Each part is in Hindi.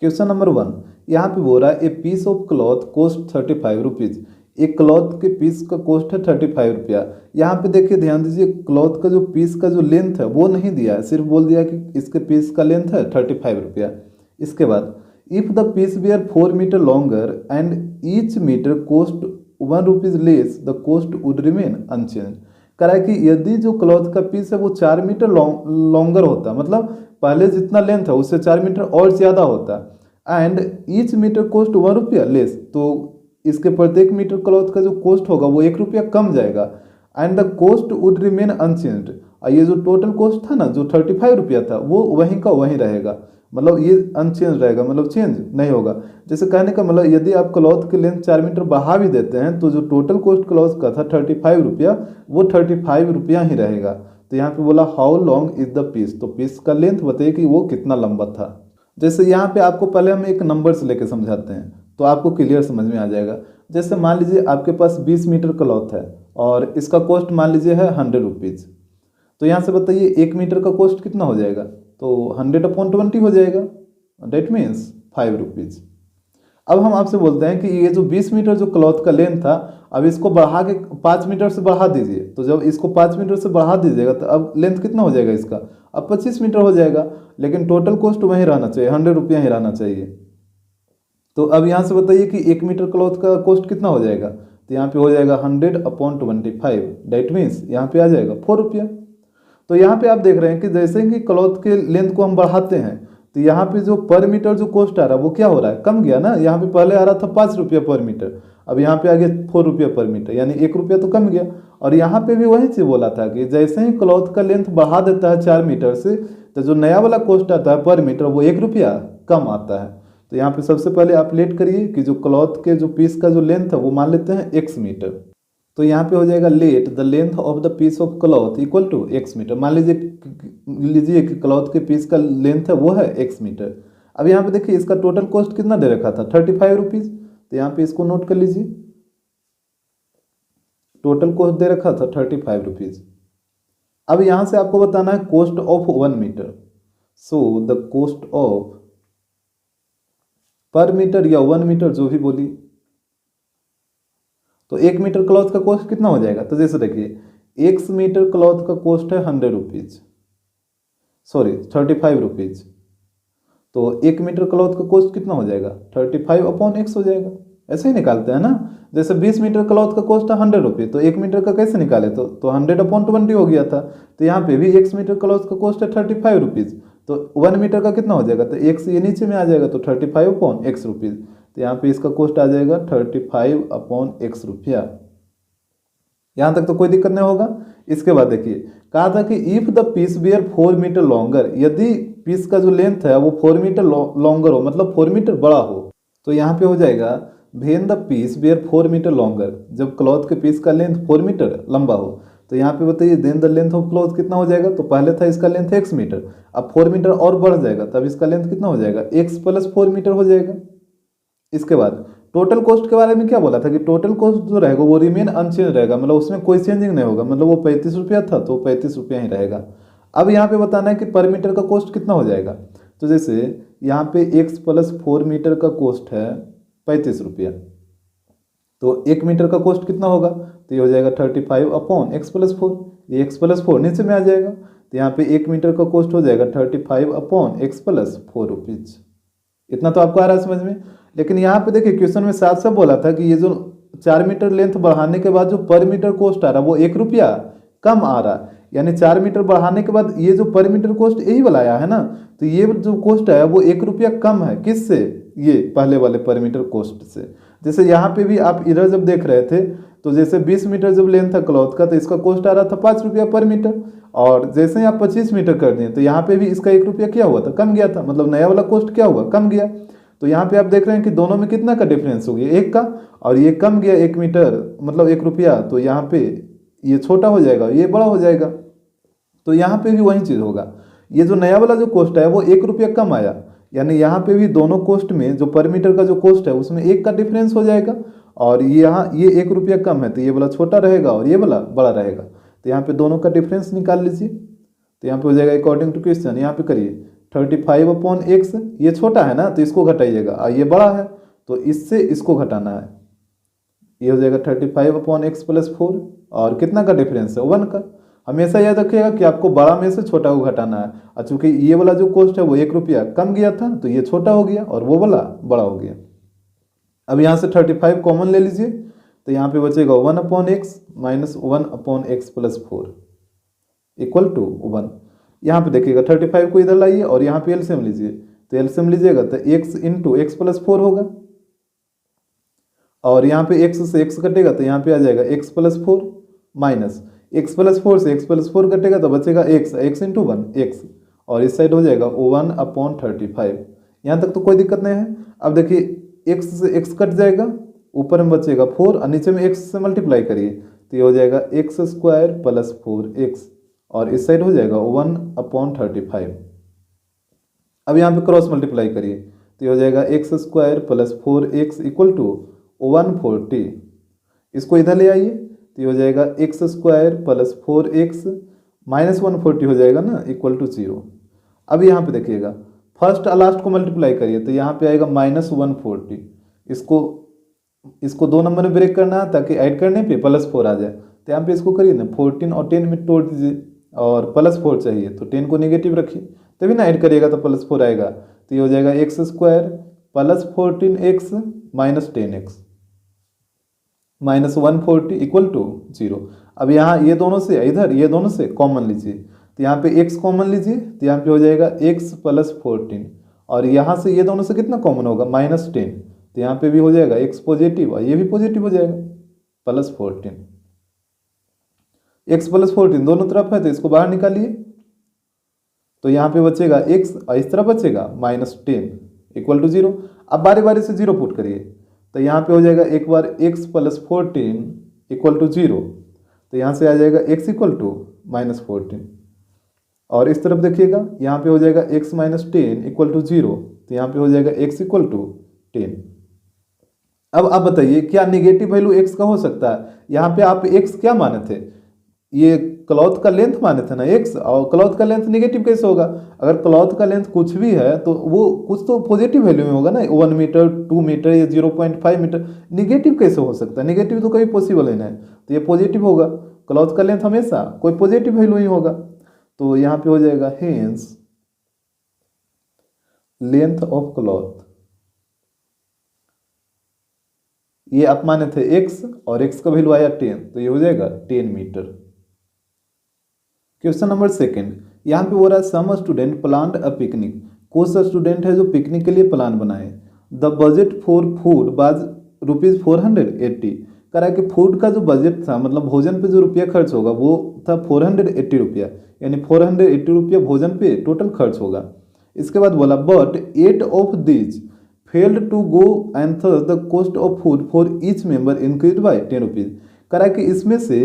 क्वेश्चन नंबर 1, यहाँ पे बोल रहा है a piece of cloth cost 35 rupees. एक क्लॉथ के पीस का कॉस्ट है 35 रुपया। यहाँ पे देखिए ध्यान दीजिए, क्लॉथ का जो पीस का जो लेंथ है वो नहीं दिया है, सिर्फ बोल दिया कि इसके पीस का लेंथ है 35 रुपया। इसके बाद if the piece were 4 metre longer and each metre cost 1 rupees less the cost would remain unchanged. कह रहा है कि यदि जो क्लॉथ का पीस है वो 4 मीटर लॉन्गर होता, मतलब पहले जितना लेंथ है उससे 4 मीटर और ज़्यादा होता, एंड ईच मीटर कॉस्ट 1 रुपया लेस, तो इसके प्रत्येक मीटर क्लॉथ का जो कॉस्ट होगा वो 1 रुपया कम जाएगा, and the cost would remain unchanged. और ये जो टोटल कॉस्ट था ना, जो 35 रुपया था, वो वहीं का वहीं रहेगा, मतलब ये अनचेंज रहेगा, मतलब चेंज नहीं होगा। जैसे कहने का मतलब यदि आप क्लॉथ की लेंथ 4 मीटर बढ़ा भी देते हैं तो जो टोटल कॉस्ट क्लॉथ का था 35 रुपया, वो 35 रुपया ही रहेगा। तो यहाँ पे बोला how long is the piece, तो पीस का लेंथ बताइए कि वो कितना लंबा था। जैसे यहाँ पे आपको पहले हम एक नंबर से लेके समझाते हैं तो आपको क्लियर समझ में आ जाएगा। जैसे मान लीजिए आपके पास 20 मीटर क्लॉथ है और इसका कॉस्ट मान लीजिए है 100 रुपीज़। तो यहाँ से बताइए 1 मीटर का कॉस्ट कितना हो जाएगा, तो 100/20 हो जाएगा, डेट मीन्स 5 रुपीज़। अब हम आपसे बोलते हैं कि ये जो 20 मीटर जो क्लॉथ का लेंथ था, अब इसको बढ़ा के 5 मीटर से बढ़ा दीजिए। तो जब इसको 5 मीटर से बढ़ा दीजिएगा तो अब लेंथ कितना हो जाएगा इसका, अब 25 मीटर हो जाएगा, लेकिन टोटल कॉस्ट वहीं रहना चाहिए, 100 रुपया ही रहना चाहिए। तो अब यहाँ से बताइए कि 1 मीटर क्लॉथ का कॉस्ट कितना हो जाएगा, तो यहाँ पे हो जाएगा 100/25, डेट मीन्स यहाँ पे आ जाएगा 4 रुपया। तो यहाँ पे आप देख रहे हैं कि जैसे कि क्लॉथ के लेंथ को हम बढ़ाते हैं तो यहाँ पे जो पर मीटर जो कॉस्ट आ रहा है वो क्या हो रहा है, कम गया ना। यहाँ पे पहले आ रहा था 5 रुपया पर मीटर, अब यहाँ पे आ गया 4 रुपया पर मीटर, यानी 1 रुपया तो कम गया। और यहाँ पे भी वही चीज़ बोला था कि जैसे ही क्लॉथ का लेंथ बढ़ा देता है 4 मीटर से, तो जो नया वाला कॉस्ट आता है पर मीटर वो 1 रुपया कम आता है। तो यहाँ पे सबसे पहले आप लेट करिए कि जो क्लॉथ के जो पीस का जो लेंथ है वो मान लेते हैं x मीटर। तो यहाँ पे हो जाएगा let the length of the piece of cloth equal to x metre. मान लीजिए कि क्लॉथ के पीस का लेंथ है वो है x मीटर। अब यहाँ पे देखिए इसका टोटल कॉस्ट कितना दे रखा था, 35 रुपीज़। तो यहाँ पे इसको नोट कर लीजिए, टोटल कॉस्ट दे रखा था 35 रुपीज़। अब यहाँ से आपको बताना है cost of 1 metre. So the cost of per metre या 1 मीटर जो भी बोली, तो 1 मीटर क्लॉथ का कॉस्ट कितना हो जाएगा। तो जैसे देखिए x मीटर क्लॉथ का कॉस्ट है 100 रुपीज़, सॉरी 35 रुपीज़। तो 1 मीटर क्लॉथ का कॉस्ट कितना हो जाएगा, 35/x हो जाएगा। ऐसे ही निकालते हैं ना। जैसे 20 मीटर क्लॉथ का कॉस्ट है 100 रुपीज़, तो 1 मीटर का कैसे निकाले, तो 100/20 हो गया था। तो यहाँ पे भी x मीटर क्लॉथ का कॉस्ट है 35 रुपीज़, तो 1 मीटर का कितना हो जाएगा, तो x ये नीचे में आ जाएगा, तो 35/x रुपीज़। तो यहाँ पे इसका कॉस्ट आ जाएगा 35/x रुपया। यहाँ तक तो कोई दिक्कत नहीं होगा। इसके बाद देखिए कहा था कि if the piece were 4 metre longer, यदि पीस का जो लेंथ है वो 4 मीटर लॉन्गर हो, मतलब 4 मीटर बड़ा हो, तो यहाँ पे हो जाएगा when the piece were 4 metre longer, जब क्लॉथ के पीस का लेंथ 4 मीटर लंबा हो। तो यहाँ पे बताइए then the length of cloth कितना हो जाएगा, तो पहले था इसका लेंथ x मीटर, अब 4 मीटर और बढ़ जाएगा, तब इसका लेंथ कितना हो जाएगा, x + 4 मीटर हो जाएगा। इसके बाद टोटल कॉस्ट के बारे में क्या बोला था कि टोटल कॉस्ट जो रहेगा वो रिमेन अनचेंज रहेगा, मतलब उसमें कोई चेंजिंग नहीं होगा, मतलब वो 35 रुपया था तो 35 रुपया ही रहेगा। अब यहाँ पे बताना है कि पर मीटर का कॉस्ट कितना हो जाएगा। तो जैसे यहाँ पे x + 4 मीटर का कॉस्ट है 35 रुपया, तो 1 मीटर का कॉस्ट कितना होगा, तो ये हो जाएगा 35/x + 4, ये x + 4 नीचे में आ जाएगा। तो यहाँ पे 1 मीटर का कॉस्ट हो जाएगा 35/x + 4 रुपीज़। इतना तो आपको आ रहा है समझ में। लेकिन यहाँ पे देखिए क्वेश्चन में साफ साफ बोला था कि ये जो 4 मीटर लेंथ बढ़ाने के बाद जो पर मीटर कॉस्ट आ रहा है वो 1 रुपया कम आ रहा है, यानी 4 मीटर बढ़ाने के बाद ये जो पर मीटर कॉस्ट यही वाला आया है ना, तो ये जो कॉस्ट आया वो 1 रुपया कम है, किससे, ये पहले वाले पर मीटर कॉस्ट से। जैसे यहाँ पे भी आप इधर जब देख रहे थे तो जैसे 20 मीटर जब लेंथ था क्लॉथ का तो इसका कॉस्ट आ रहा था 5 रुपया पर मीटर, और जैसे ही आप 25 मीटर कर दिए तो यहाँ पे भी इसका 1 रुपया क्या हुआ था, कम गया था, मतलब नया वाला कॉस्ट क्या हुआ, कम गया। तो यहाँ पे आप देख रहे हैं कि दोनों में कितना का डिफरेंस हो गया, 1 का, और ये कम गया 1 मीटर मतलब 1 रुपया, तो यहाँ पे ये छोटा हो जाएगा, ये बड़ा हो जाएगा। तो यहाँ पे भी वही चीज़ होगा, ये जो नया वाला जो कॉस्ट है वो 1 रुपया कम आया, यानी यहाँ पे भी दोनों कॉस्ट में जो पर मीटर का जो कॉस्ट है उसमें 1 का डिफरेंस हो जाएगा, और यहाँ ये 1 रुपया कम है तो ये वाला छोटा रहेगा और ये वाला बड़ा रहेगा। तो यहाँ पे दोनों का डिफरेंस निकाल लीजिए। तो यहाँ पे हो जाएगा अकॉर्डिंग टू क्वेश्चन, यहाँ पे करिए 35/x, ये छोटा है ना तो इसको घटाइएगा, और ये बड़ा है तो इससे इसको घटाना है। ये हो जाएगा 35/x + 4, और कितना का डिफरेंस है 1 का। हमेशा याद रखिएगा कि आपको बड़ा में से छोटा को घटाना है, और चूंकि ये वाला जो कॉस्ट है वो 1 रुपया कम गया था तो ये छोटा हो गया और वो वाला बड़ा हो गया। अब यहाँ से 35 कॉमन ले लीजिए, तो यहाँ पे बचेगा 1/x - 1/x + 4 = 1। यहाँ पे देखिएगा 35 को इधर लाइए और यहाँ पे एलसीएम लीजिए, तो एलसीएम लीजिएगा तो x × x + 4 होगा, और यहाँ पे x से x कटेगा तो यहाँ पे आ जाएगा x + 4 माइनस x + 4 से x + 4 कटेगा तो बचेगा x × 1 x, और इस साइड हो जाएगा 1/35। यहाँ तक तो कोई दिक्कत नहीं है। अब देखिए x से x कट जाएगा, ऊपर में बचेगा 4 और नीचे में x से मल्टीप्लाई करिए तो ये हो जाएगा x² + 4x, और इस साइड हो जाएगा 1/35। अब यहाँ पे क्रॉस मल्टीप्लाई करिए तो ये हो जाएगा x² + 4x = 140। इसको इधर ले आइए तो ये हो जाएगा x² + 4x - 140 हो जाएगा ना, = 0। अब यहाँ पे देखिएगा फर्स्ट और लास्ट को मल्टीप्लाई करिए तो यहाँ पे आएगा -140। इसको 2 नंबर में ब्रेक करना है ताकि ऐड करने पे +4 आ जाए, तो यहाँ पे इसको करिए ना 14 और 10 में तोड़ दीजिए, और +4 चाहिए तो 10 को नेगेटिव रखिए, तभी ना ऐड करिएगा तो +4 आएगा। तो ये हो जाएगा x² + 14x - 10x - 140 = 0। अब यहाँ ये दोनों से इधर ये दोनों से कॉमन लीजिए, तो यहाँ पे x कॉमन लीजिए तो यहाँ पे हो जाएगा x + 14, और यहाँ से ये दोनों से कितना कॉमन होगा -10, तो यहाँ पे भी हो जाएगा x पॉजिटिव और ये भी पॉजिटिव हो जाएगा +14। x + 14 दोनों तरफ है तो इसको बाहर निकालिए, तो यहाँ पे बचेगा x और इस तरफ बचेगा -10 = 0। अब बारी बारी से 0 पुट करिए, तो यहाँ पे हो जाएगा एक बार x + 14 = 0, तो यहाँ से आ जाएगा x = -14, और इस तरफ देखिएगा यहाँ पे हो जाएगा x - 10 = 0, तो यहाँ पे हो जाएगा x = 10। अब आप बताइए क्या नेगेटिव वैल्यू x का हो सकता है? यहाँ पे आप x क्या माने थे? ये क्लॉथ का लेंथ माने थे ना x, और क्लॉथ का लेंथ नेगेटिव कैसे होगा? अगर क्लॉथ का लेंथ कुछ भी है तो वो कुछ तो पॉजिटिव वैल्यू में होगा ना, 1 मीटर 2 मीटर या 0.5 मीटर। नेगेटिव कैसे हो सकता है? नेगेटिव तो कभी पॉसिबल ही नहीं, तो ये पॉजिटिव होगा। क्लॉथ का लेंथ हमेशा कोई पॉजिटिव वैल्यू ही होगा, तो यहाँ पे हो जाएगा हेंस लेंथ ऑफ क्लॉथ, ये आप माने थे x और x का वैल्यू आया 10, तो ये हो जाएगा 10 मीटर। क्वेश्चन नंबर 2, यहाँ पे हो रहा है सम स्टूडेंट प्लान्ड अ पिकनिक। कुछ स्टूडेंट है जो पिकनिक के लिए प्लान बनाए। The budget for food was ₹480। कह रहा है कि फूड का जो बजट था, मतलब भोजन पे जो रुपया खर्च होगा वो था 480 रुपया, यानी 480 रुपया भोजन पे टोटल खर्च होगा। इसके बाद बोला but 8 of these failed to go and thus the cost of food for each member increase by 10 rupees. कह रहा है कि इसमें से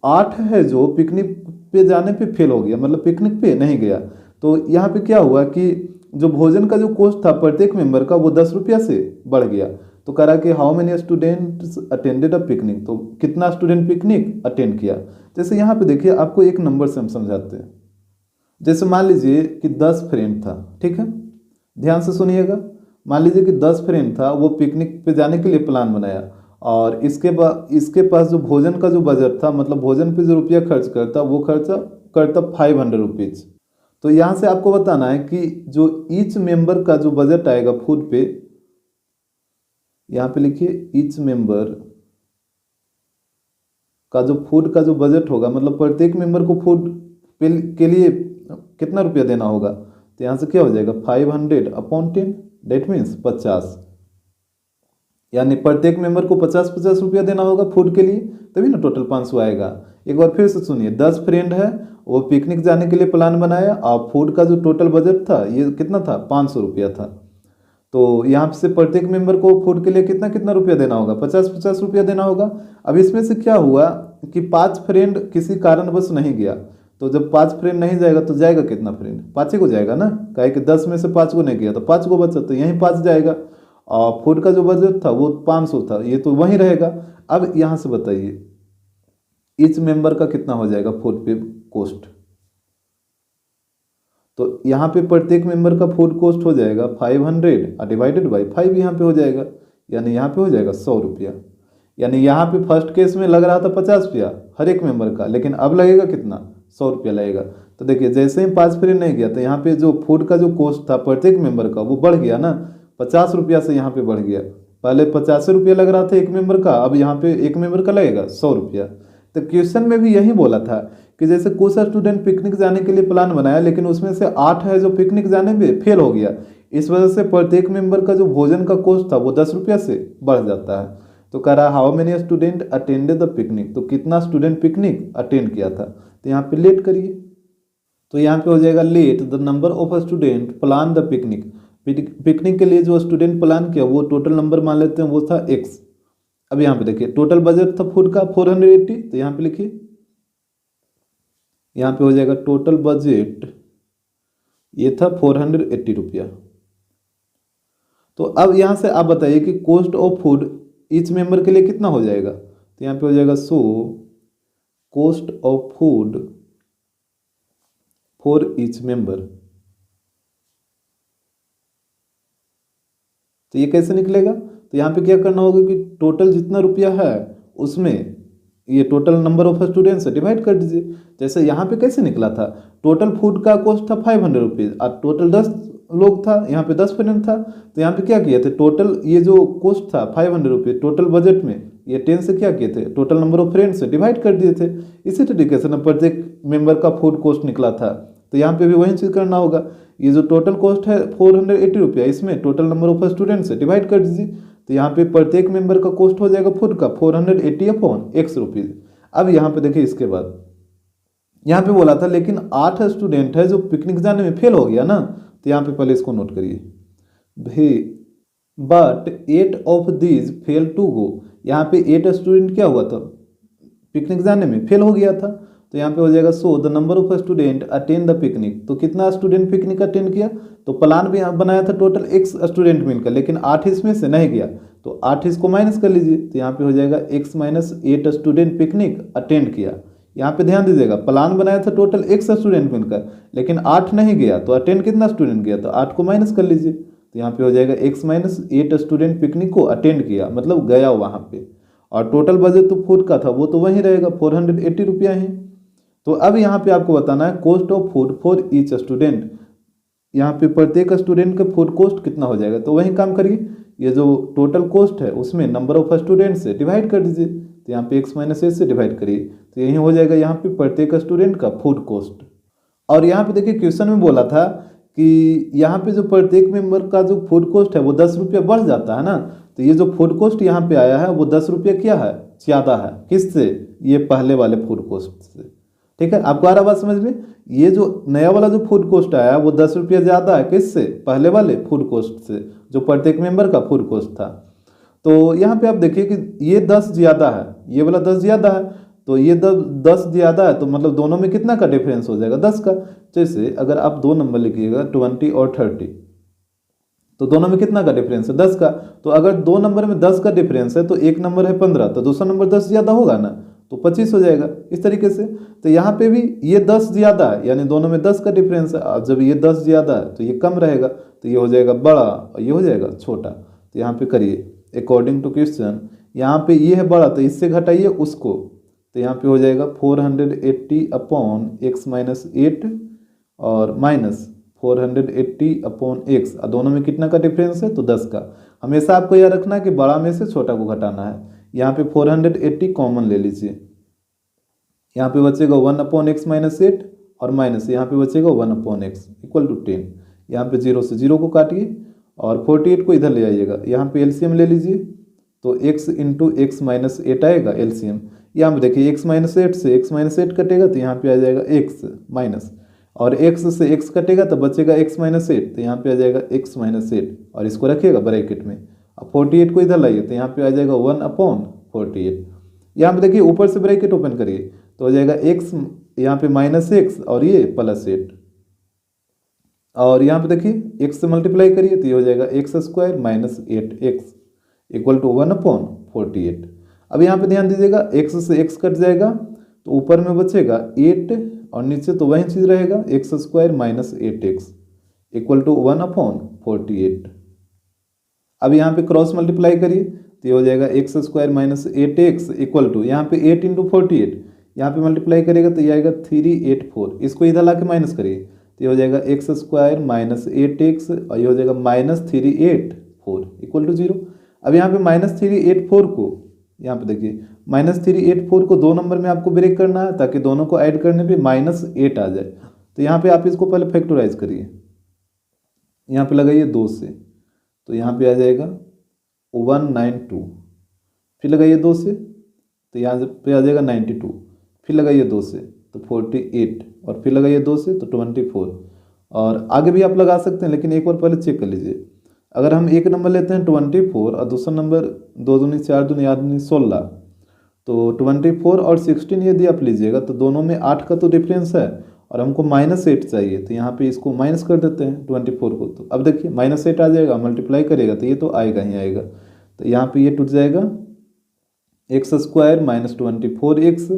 8 है जो पिकनिक पे जाने पे फेल हो गया, मतलब पिकनिक पे नहीं गया। तो यहाँ पे क्या हुआ कि जो भोजन का जो कॉस्ट था प्रत्येक मेंबर का वो 10 रुपया से बढ़ गया। तो कह रहा है कि how many students attended a picnic, तो कितना स्टूडेंट पिकनिक अटेंड किया। जैसे यहाँ पे देखिए आपको एक नंबर से हम समझाते हैं। जैसे मान लीजिए कि 10 फ्रेंड था, ठीक है, ध्यान से सुनिएगा। मान लीजिए कि 10 फ्रेंड था, वो पिकनिक पे जाने के लिए प्लान बनाया, और इसके पास जो भोजन का जो बजट था, मतलब भोजन पे जो रुपया खर्च करता वो खर्चा करता 500 रुपीज़। तो यहाँ से आपको बताना है कि जो ईच मेंबर का जो बजट आएगा फूड पे, यहाँ पे लिखिए ईच मेंबर का जो फूड का जो बजट होगा, मतलब प्रत्येक मेंबर को फूड के लिए कितना रुपया देना होगा। तो यहाँ से क्या हो जाएगा 500/10, डेट मीन्स 50, यानी प्रत्येक मेंबर को 50-50 रुपया देना होगा फूड के लिए, तभी ना टोटल 500 आएगा। एक बार फिर से सुनिए, 10 फ्रेंड है, वो पिकनिक जाने के लिए प्लान बनाया, और फूड का जो टोटल बजट था ये कितना था 500 रुपया था। तो यहाँ से प्रत्येक मेंबर को फूड के लिए कितना कितना रुपया देना होगा 50-50 रुपया देना होगा। अब इसमें से क्या हुआ कि 5 फ्रेंड किसी कारणवश नहीं गया, तो जब 5 फ्रेंड नहीं जाएगा तो जाएगा कितना फ्रेंड, 5 को जाएगा ना, काहे कि 10 में से 5 को नहीं गया तो 5 को बचा, तो यहीं 5 जाएगा। और फूड का जो बजट था वो 500 था, ये तो वहीं रहेगा। अब यहाँ से बताइए ईच मेंबर का कितना हो जाएगा फूड पे कॉस्ट। तो यहाँ पे प्रत्येक मेंबर का फूड कॉस्ट हो जाएगा 500 डिवाइडेड बाई 5 यहाँ पे हो जाएगा, यानी यहाँ पे हो जाएगा 100 रुपया। यानी यहाँ पे फर्स्ट केस में लग रहा था 50 रुपया हर एक मेंबर का, लेकिन अब लगेगा कितना, 100 रुपया लगेगा। तो देखिए जैसे ही 5 पीरियड नहीं गया तो यहाँ पे जो फूड का जो कॉस्ट था प्रत्येक मेंबर का वो बढ़ गया ना, 50 रुपया से यहाँ पे बढ़ गया। पहले 85 रुपया लग रहा था एक मेंबर का, अब यहाँ पे एक मेंबर का लगेगा 100 रुपया। तो क्वेश्चन में भी यही बोला था कि जैसे कुछ स्टूडेंट पिकनिक जाने के लिए प्लान बनाया, लेकिन उसमें से 8 है जो पिकनिक जाने में फेल हो गया, इस वजह से प्रत्येक मेंबर का जो भोजन का कॉस्ट था वो 10 रुपया से बढ़ जाता है। तो कह रहा how many student attended the picnic, तो कितना स्टूडेंट पिकनिक अटेंड किया था। तो यहाँ पे लेट करिए, तो यहाँ पे हो जाएगा let the number of student plan the picnic. Picnic के लिए जो स्टूडेंट प्लान किया वो टोटल नंबर मान लेते हैं, वो था x। अब यहाँ पे देखिए टोटल बजट था फूड का 480, तो यहाँ पे लिखिए, यहाँ पे हो जाएगा टोटल बजट ये था 480 रुपया। तो अब यहाँ से आप बताइए कि cost of food each member के लिए कितना हो जाएगा। तो यहाँ पे हो जाएगा so cost of food for each member. तो ये कैसे निकलेगा, तो यहाँ पे क्या करना होगा कि टोटल जितना रुपया है उसमें ये टोटल नंबर ऑफ स्टूडेंट्स से डिवाइड कर दीजिए। जैसे यहाँ पे कैसे निकला था, टोटल फूड का कॉस्ट था 500 रुपीज़ और टोटल 10 लोग था, यहाँ पे 10 फ्रेंड था। तो यहाँ पे क्या किए थे, टोटल ये जो कॉस्ट था 500 रुपीज़ टोटल बजट में, ये 10 से क्या किए थे, टोटल नंबर ऑफ फ्रेंड्स से डिवाइड कर दिए थे। इसी तरीके से ना प्रत्येक मेंबर का फूड कॉस्ट निकला था। तो यहाँ पे भी वही चीज़ करना होगा, ये जो टोटल कॉस्ट है 480 रुपया, इसमें टोटल नंबर ऑफ स्टूडेंट से डिवाइड कर दीजिए। तो यहाँ पे प्रत्येक मेंबर का कॉस्ट हो जाएगा फूड का 480 अपॉन x रुपीज़। अब यहाँ पे देखिए इसके बाद यहाँ पे बोला था लेकिन 8 स्टूडेंट है जो पिकनिक जाने में फेल हो गया ना, तो यहाँ पे पहले इसको नोट करिए भाई, but 8 of these fail to go. यहाँ पे 8 स्टूडेंट क्या हुआ था, पिकनिक जाने में फेल हो गया था। तो यहाँ पे हो जाएगा so the number of student attend the picnic. तो कितना स्टूडेंट पिकनिक अटेंड किया, तो प्लान भी बनाया था टोटल x स्टूडेंट मिलकर, लेकिन 8 इसमें से नहीं गया, तो 8 इसको माइनस कर लीजिए। तो यहाँ पे हो जाएगा x minus 8 student picnic attend किया। यहाँ पे ध्यान दीजिएगा प्लान बनाया था टोटल x स्टूडेंट मिलकर, लेकिन 8 नहीं गया, तो अटेंड कितना स्टूडेंट गया, तो 8 को माइनस कर लीजिए। तो यहाँ पे हो जाएगा x माइनस 8 स्टूडेंट पिकनिक को अटेंड किया, मतलब गया वहाँ पे। और टोटल बजट तो फूड का था वो तो वहीं रहेगा 480 रुपया ही। तो अब यहाँ पे आपको बताना है cost of food for each student. यहाँ पे प्रत्येक स्टूडेंट का फूड कॉस्ट कितना हो जाएगा, तो वही काम करिए, ये जो टोटल कॉस्ट है उसमें नंबर ऑफ स्टूडेंट से डिवाइड कर दीजिए। तो यहाँ पे x माइनस 8 से डिवाइड करिए, तो यही हो जाएगा यहाँ पे प्रत्येक स्टूडेंट का फूड कॉस्ट। और यहाँ पे देखिए क्वेश्चन में बोला था कि यहाँ पे जो प्रत्येक मेंबर का जो फूड कॉस्ट है वो 10 रुपया बढ़ जाता है ना, तो ये जो फूड कॉस्ट यहाँ पे आया है वो 10 रुपया क्या है, ज़्यादा है। किससे, ये पहले वाले फूड कॉस्ट से। ठीक है, आपको आ रहा बात समझ में, ये जो नया वाला जो फूड कॉस्ट आया है वो 10 रुपया ज़्यादा है किससे, पहले वाले फूड कॉस्ट से, जो प्रत्येक मेंबर का फूड कॉस्ट था। तो यहाँ पे आप देखिए कि ये 10 ज़्यादा है, ये वाला 10 ज़्यादा है, तो ये 10 ज़्यादा है, तो मतलब दोनों में कितना का डिफरेंस हो जाएगा, 10 का। जैसे अगर आप दो नंबर लिखिएगा 20 और 30, तो दोनों में कितना का डिफरेंस है, 10 का। तो अगर दो नंबर में 10 का डिफरेंस है तो एक नंबर है 15, तो दूसरा नंबर 10 ज़्यादा होगा ना, तो 25 हो जाएगा इस तरीके से। तो यहाँ पे भी ये 10 ज़्यादा है, यानी दोनों में 10 का डिफरेंस है। अब जब ये 10 ज़्यादा है तो ये कम रहेगा, तो ये हो जाएगा बड़ा और ये हो जाएगा छोटा। तो यहाँ पे करिए अकॉर्डिंग टू क्वेश्चन, यहाँ पे ये है बड़ा तो इससे घटाइए उसको, तो यहाँ पे हो जाएगा 480 अपॉन x माइनस 8 और माइनस 480 अपॉन x, और दोनों में कितना का डिफरेंस है, तो 10 का। हमेशा आपको यह रखना है कि बड़ा में से छोटा को घटाना है। यहाँ पे 480 कॉमन ले लीजिए, यहाँ पे बचेगा 1 अपॉन x माइनस 8 और माइनस यहाँ पे बचेगा 1 अपॉन x इक्वल टू 10। यहाँ पे 0 से 0 को काटिए और 48 को इधर ले आइएगा, यहाँ पे एलसीएम ले लीजिए, तो x इंटू एक्स माइनस 8 आएगा एलसीएम। यहाँ पे देखिए x माइनस 8 से x माइनस 8 कटेगा तो यहाँ पे आ जाएगा x माइनस, और x से x कटेगा तो बचेगा x माइनस 8, तो यहाँ पे आ जाएगा x माइनस 8 और इसको रखिएगा ब्रैकेट में। अब 48 को इधर लाइए तो यहाँ पे आ जाएगा 1 अपॉन 48। यहाँ पे देखिए ऊपर से ब्रैकेट ओपन करिए तो हो जाएगा x, यहाँ पे माइनस x और ये प्लस 8, और यहाँ पे देखिए x से मल्टीप्लाई करिए तो ये हो जाएगा x square minus 8x equal to 1 upon 48। अब यहाँ पे ध्यान दीजिएगा x से x कट जाएगा तो ऊपर में बचेगा 8 और नीचे तो वही चीज़ रहेगा x square minus 8x equal to 1/48। अब यहाँ पे क्रॉस मल्टीप्लाई करिए तो ये हो जाएगा x square minus 8x equal to यहाँ पे 8 इंटू 48, यहाँ पे मल्टीप्लाई करेगा तो ये आएगा 384। इसको इधर ला के माइनस करिए तो ये हो जाएगा एक्स स्क्वायर माइनस 8x और ये हो जाएगा माइनस 384 इक्वल टू 0। अब यहाँ पे माइनस 384 को यहाँ पे देखिए माइनस 384 को 2 नंबर में आपको ब्रेक करना है ताकि दोनों को ऐड करने पे -8 आ जाए। तो यहाँ पे आप इसको पहले फैक्टराइज करिए, यहाँ पे लगाइए 2 से तो यहाँ पे आ जाएगा 192, फिर लगाइए 2 से तो यहाँ पे आ जाएगा 92, फिर लगाइए 2 से तो 48 और फिर लगाइए 2 से तो 24। और आगे भी आप लगा सकते हैं लेकिन एक बार पहले चेक कर लीजिए। अगर हम एक नंबर लेते हैं 24 और दूसरा नंबर 2 दूनी 4 दूनी 8 दूनी 16, तो 24 और 16 यदि आप लीजिएगा तो दोनों में 8 का तो डिफरेंस है और हमको -8 चाहिए, तो यहाँ पे इसको माइनस कर देते हैं 24 को। तो अब देखिए -8 आ जाएगा, मल्टीप्लाई करेगा तो ये तो आएगा ही आएगा। तो यहाँ पे ये टूट जाएगा x square minus 24x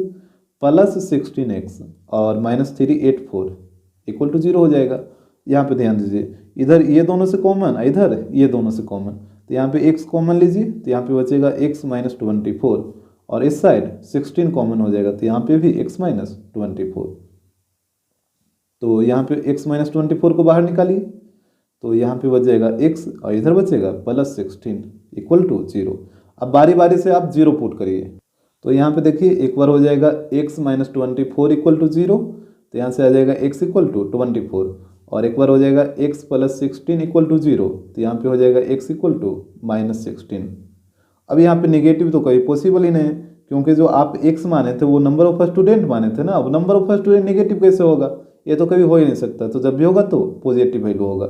plus 16x और -384 इक्वल टू 0 हो जाएगा। यहाँ पे ध्यान दीजिए इधर ये दोनों से कॉमन, इधर ये दोनों से कॉमन, तो यहाँ पे x कॉमन लीजिए तो यहाँ पे बचेगा x माइनस 24 और इस साइड 16 कॉमन हो जाएगा तो यहाँ पे भी x माइनस 24। तो यहाँ पे x माइनस 24 को बाहर निकालिए तो यहाँ पे बच जाएगा x और इधर बचेगा प्लस 16 इक्वल टू 0। अब बारी बारी से आप 0 पुट करिए तो यहाँ पे देखिए एक बार हो जाएगा x माइनस 24 इक्वल टू 0, तो यहाँ से आ जाएगा x इक्वल टू 24 और एक बार हो जाएगा x प्लस 16 इक्वल टू 0, तो यहाँ पे हो जाएगा x इक्वल टू -16। अब यहाँ पे नेगेटिव तो कभी पॉसिबल ही नहीं है क्योंकि जो आप x माने थे वो नंबर ऑफ स्टूडेंट माने थे ना। अब नंबर ऑफ स्टूडेंट नेगेटिव कैसे होगा, ये तो कभी हो ही नहीं सकता। तो जब भी होगा तो पॉजिटिव वैल्यू होगा।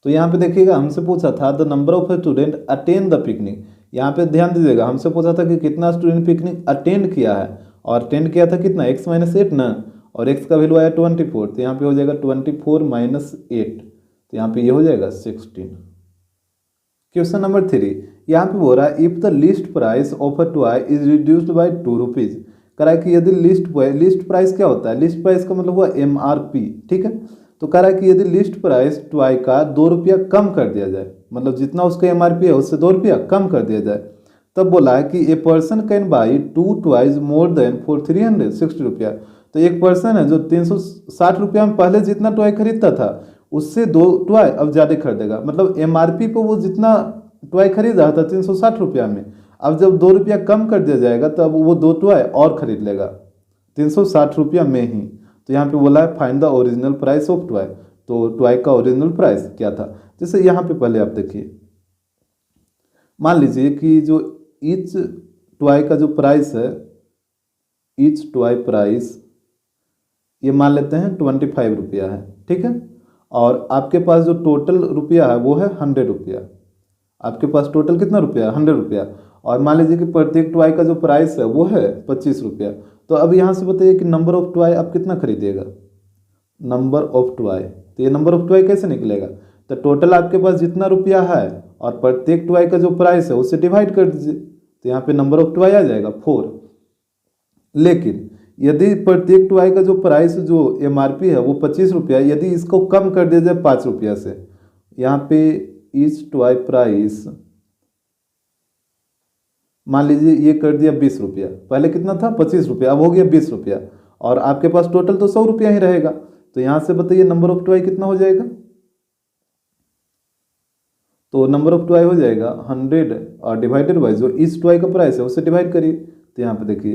तो यहाँ पे देखिएगा हमसे पूछा था the number of student attend the picnic. यहाँ पे ध्यान दीजिएगा हमसे पूछा था कि कितना स्टूडेंट पिकनिक अटेंड किया है और अटेंड किया था कितना x माइनस 8 ना, और x का वैल्यू आया 24, तो यहाँ पे हो जाएगा 24 माइनस 8, तो यहाँ पे ये हो जाएगा 16। क्वेश्चन नंबर 3 यहाँ पे बोल रहा है if the list price of a toy is reduced by 2 rupees. कह रहा है कि यदि लिस्ट प्राइस क्या होता है, लिस्ट प्राइस का मतलब हुआ MRP, ठीक है। तो कह रहा है कि यदि लिस्ट प्राइस टॉय का 2 रुपया कम कर दिया जाए, मतलब जितना उसका MRP है उससे 2 रुपया कम कर दिया जाए, तब बोला है कि a person can buy 2 toys more than for 360 रुपया। तो एक पर्सन है जो 360 रुपया में पहले जितना टॉय खरीदता था उससे 2 टॉय अब ज़्यादा खरीदेगा, मतलब MRP पे वो जितना टॉय खरीद रहा था 360 रुपया में, अब जब 2 रुपया कम कर दिया जाएगा तब वो 2 टॉय और खरीद लेगा 360 रुपया में ही। तो यहाँ पे बोला है find the original price of toy. तो टॉय का ओरिजिनल प्राइस क्या था, जैसे यहाँ पे पहले आप देखिए, मान लीजिए कि जो ईच टॉय का जो प्राइस है, ईच टॉय प्राइस ये मान लेते हैं 25 रुपया है, ठीक है। और आपके पास जो टोटल रुपया है वो है 100 रुपया। आपके पास टोटल कितना रुपया है, 100 रुपया। और मान लीजिए कि प्रत्येक टॉय का जो प्राइस है वो है 25 रुपया। तो अब यहाँ से बताइए कि नंबर ऑफ टॉय आप कितना खरीदिएगा, नंबर ऑफ टॉय। तो ये नंबर ऑफ टॉय कैसे निकलेगा, तो टोटल आपके पास जितना रुपया है और प्रत्येक टॉय का जो प्राइस है उससे डिवाइड कर दीजिए, तो यहाँ पे नंबर ऑफ टॉय आ जाएगा 4। लेकिन यदि प्रत्येक टॉय का जो प्राइस जो MRP है वो 25 रुपया, यदि इसको कम कर दिया जाए 5 रुपया से, यहाँ पे ईच टॉय प्राइस मान लीजिए ये कर दिया 20 रुपया, पहले कितना था 25 रुपया, अब हो गया 20 रुपया, और आपके पास टोटल तो 100 रुपया ही रहेगा। तो यहाँ से बताइए नंबर ऑफ टॉय कितना हो जाएगा, तो नंबर ऑफ टॉय हो जाएगा 100 और डिवाइडेड बाय जो ईच टॉय का प्राइस है उससे डिवाइड करिए। तो यहाँ पे देखिए